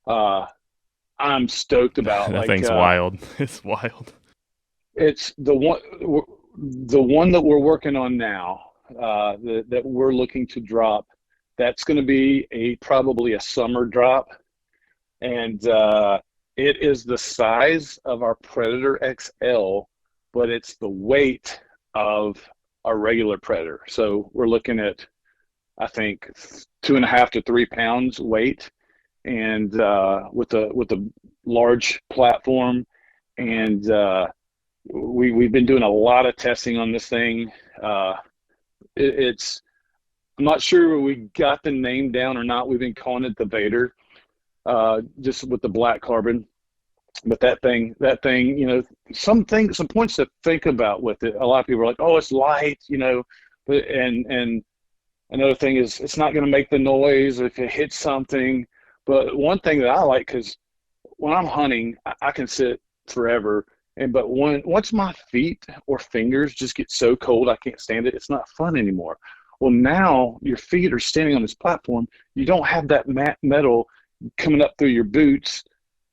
I'm stoked about. That thing's wild. It's wild. It's the one that we're working on now, that we're looking to drop. That's going to be probably a summer drop, and it is the size of our Predator XL, but it's the weight of our regular Predator. So we're looking at, I think, 2.5 to 3 pounds weight, and with a large platform, and we've been doing a lot of testing on this thing. I'm not sure we got the name down or not. We've been calling it the Vader, just with the black carbon. But that thing, some points to think about with it. A lot of people are like, "Oh, it's light," but and another thing is it's not going to make the noise if it hits something. But one thing that I like, because when I'm hunting, I can sit forever. But once my feet or fingers just get so cold I can't stand it, it's not fun anymore. Well, now your feet are standing on this platform. You don't have that metal coming up through your boots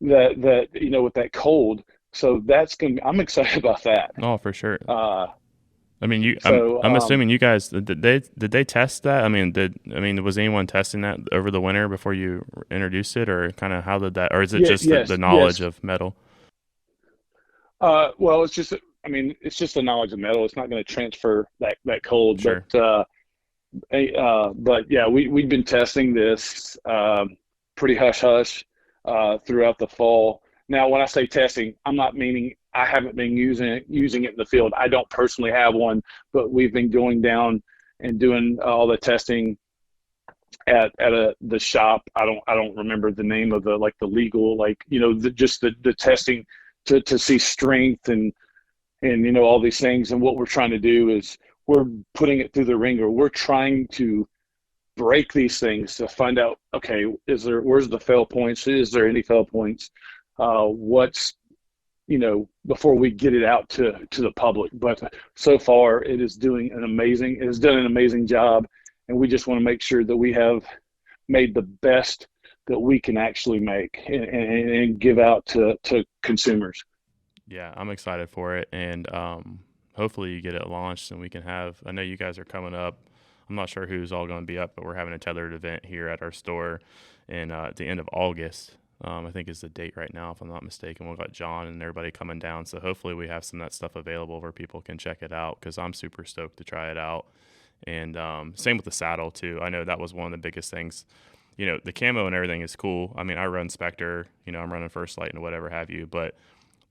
that with that cold. So I'm excited about that. Oh, for sure. I'm assuming you guys did they test that? I mean, was anyone testing that over the winter before you introduced it, or kind of how did that, or is it the knowledge of metal? Well, it's just the knowledge of metal. It's not going to transfer that cold. Sure. But yeah, we've been testing this pretty hush-hush throughout the fall. Now, when I say testing, I'm not meaning I haven't been using it in the field. I don't personally have one, but we've been going down and doing all the testing at the shop. I don't remember the name of the legal, just the testing to see strength and all these things. And what we're trying to do is we're putting it through the ringer. We're trying to break these things to find out, okay, where's the fail points? Is there any fail points? What's, before we get it out to the public. But so far it has done an amazing job. And we just want to make sure that we have made the best that we can actually make and give out to consumers. Yeah, I'm excited for it. And hopefully you get it launched and we can I know you guys are coming up. I'm not sure who's all going to be up, but we're having a tethered event here at our store at the end of August. I think is the date right now, if I'm not mistaken. We've got John and everybody coming down. So hopefully we have some of that stuff available where people can check it out, because I'm super stoked to try it out. And same with the saddle too. I know that was one of the biggest things. The camo and everything is cool. I mean, I run Spectre, I'm running First Light and whatever have you, but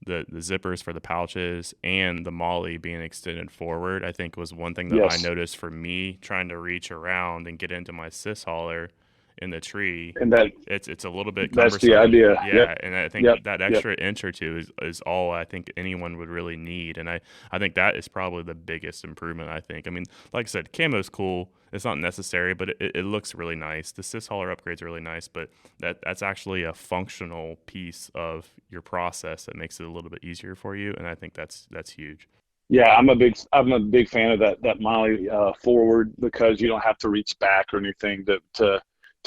the zippers for the pouches and the MOLLE being extended forward, I think was one thing that I noticed for me trying to reach around and get into my sis hauler in the tree. And that it's a little bit that's cumbersome. the idea. Yeah. Yep. And I think that extra inch or two is all I think anyone would really need. And I think that is probably the biggest improvement, I think. I mean, like I said, camo's cool. It's not necessary, but it looks really nice. The sis hauler upgrade's really nice, but that's actually a functional piece of your process that makes it a little bit easier for you. And I think that's huge. Yeah, I'm a big fan of that MOLLE forward, because you don't have to reach back or anything to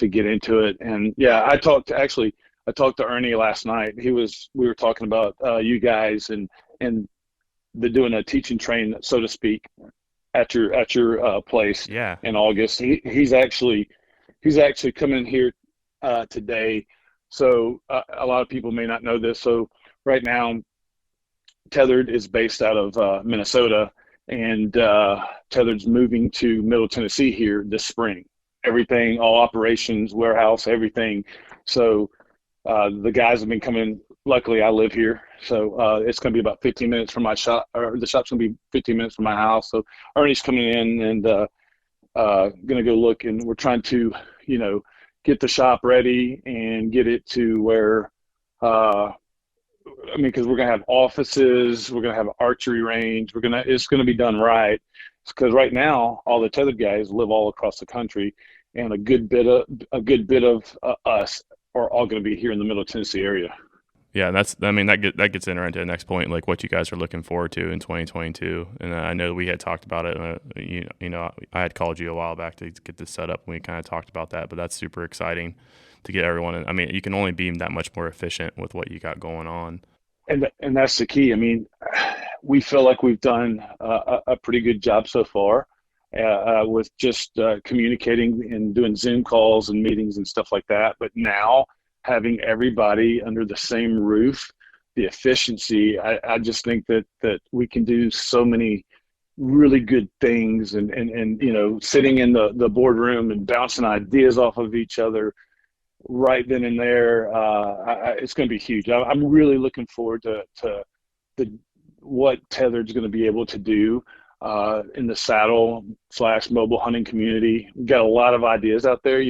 get into it. And yeah, I talked to Ernie last night. We were talking about you guys and the doing a teaching train, so to speak, at your place. Yeah. In August. He's actually coming here today. So a lot of people may not know this. So right now, Tethered is based out of Minnesota, and Tethered's moving to Middle Tennessee here this spring. Everything, all operations, warehouse, everything. So the guys have been coming. Luckily, I live here, so it's going to be about 15 minutes from my shop, or the shop's going to be 15 minutes from my house. So Ernie's coming in and going to go look, and we're trying to, get the shop ready and get it to where, because we're going to have offices, we're going to have an archery range, it's going to be done right. Because right now, all the tethered guys live all across the country, and a good bit of us are all going to be here in the Middle Tennessee area. Yeah, that gets into the next point, like what you guys are looking forward to in 2022. And I know we had talked about it. I had called you a while back to get this set up, and we kind of talked about that. But that's super exciting to get everyone in. I mean, you can only be that much more efficient with what you got going on. And that's the key. I mean, we feel like we've done a pretty good job so far with just communicating and doing Zoom calls and meetings and stuff like that. But now, having everybody under the same roof, the efficiency, I just think that we can do so many really good things, and sitting in the boardroom and bouncing ideas off of each other right then and there. It's going to be huge. I'm really looking forward to what Tethered's going to be able to do in the saddle/mobile hunting community. We've got a lot of ideas out there.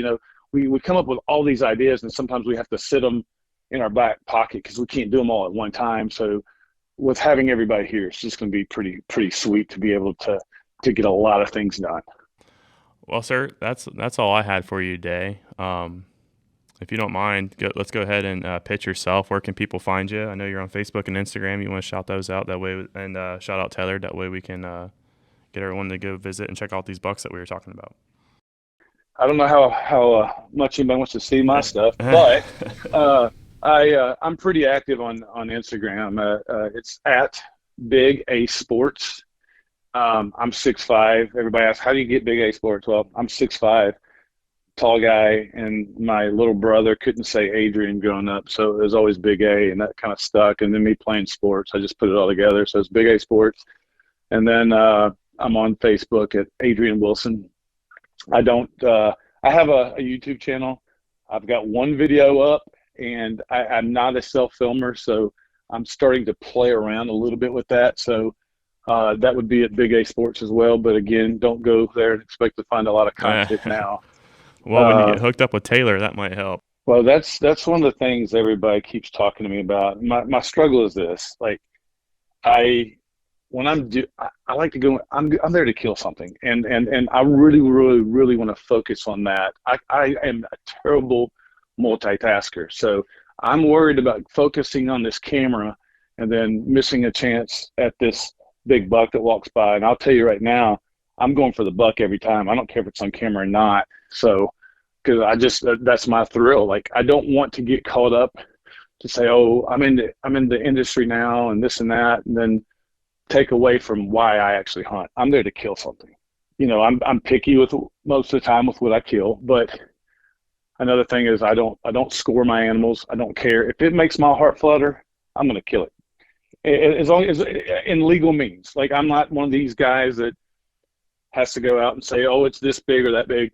We come up with all these ideas, and sometimes we have to sit them in our back pocket because we can't do them all at one time. So with having everybody here, it's just going to be pretty sweet to be able to get a lot of things done. Well, sir, that's all I had for you today. If you don't mind, let's go ahead and pitch yourself. Where can people find you? I know you're on Facebook and Instagram. You want to shout those out that way, and shout out Tethered. That way we can get everyone to go visit and check out these bucks that we were talking about. I don't know how much anybody wants to see my stuff, but I'm pretty active on Instagram. It's at Big A Sports. I'm 6'5". Everybody asks, how do you get Big A Sports? Well, I'm 6'5", tall guy, and my little brother couldn't say Adrian growing up, so it was always Big A, and that kind of stuck. And then me playing sports, I just put it all together. So it's Big A Sports. And then I'm on Facebook at Adrian Wilson. I have a YouTube channel. I've got one video up, and I'm not a self-filmer, so I'm starting to play around a little bit with that. So that would be at Big A Sports as well. But again, don't go there and expect to find a lot of content now. Well, when you get hooked up with Taylor, that might help. Well, that's one of the things everybody keeps talking to me about. My struggle is this: like, I like to go. I'm there to kill something, and I really want to focus on that. I am a terrible multitasker, so I'm worried about focusing on this camera and then missing a chance at this big buck that walks by. And I'll tell you right now, I'm going for the buck every time. I don't care if it's on camera or not. So, because that's my thrill. Like, I don't want to get caught up to say, oh, I'm in the industry now and this and that, and then take away from why I actually hunt. I'm there to kill something. I'm picky with most of the time with what I kill, but another thing is I don't score my animals. I don't care if it makes my heart flutter. I'm going to kill it, as long as in legal means. Like, I'm not one of these guys that has to go out and say, oh, it's this big or that big.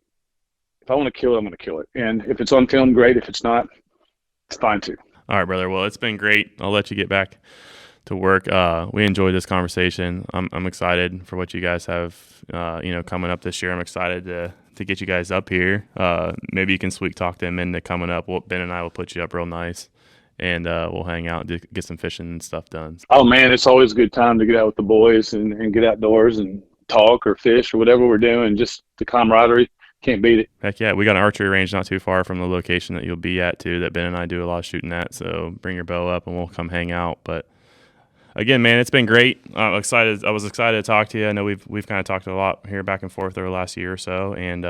If I want to kill it, I'm going to kill it. And if it's on film, great. If it's not, it's fine too. All right, brother. Well, it's been great. I'll let you get back to work. We enjoyed this conversation. I'm excited for what you guys have, coming up this year. I'm excited to get you guys up here. Maybe you can sweet talk them into coming up. Ben and I will put you up real nice, and we'll hang out and get some fishing and stuff done. Oh man, it's always a good time to get out with the boys and get outdoors and talk or fish or whatever we're doing. Just the camaraderie. Can't beat it. Heck yeah. We got an archery range not too far from the location that you'll be at too, that Ben and I do a lot of shooting at. So bring your bow up and we'll come hang out. But again, man, it's been great. I'm excited. I was excited to talk to you. I know we've kind of talked a lot here back and forth over the last year or so. And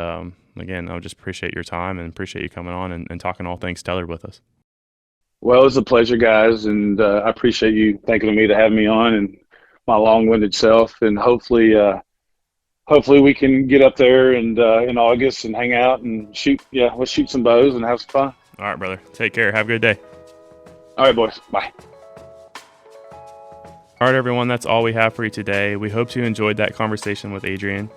again, I just appreciate your time and appreciate you coming on and talking all things tethered with us. Well, it was a pleasure, guys, and I appreciate you thinking of me to have me on and my long-winded self. And hopefully we can get up there and in August and hang out and shoot. Yeah, let's shoot some bows and have some fun. All right, brother. Take care. Have a good day. All right, boys. Bye. All right, everyone. That's all we have for you today. We hope you enjoyed that conversation with Adrian.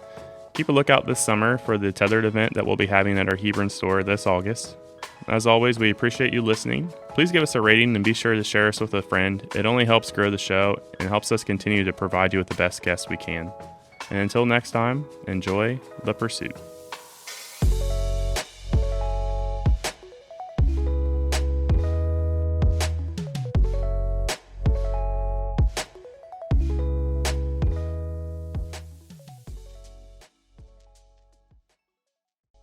Keep a lookout this summer for the Tethered event that we'll be having at our Hebron store this August. As always, we appreciate you listening. Please give us a rating and be sure to share us with a friend. It only helps grow the show and helps us continue to provide you with the best guests we can. And until next time, enjoy the pursuit.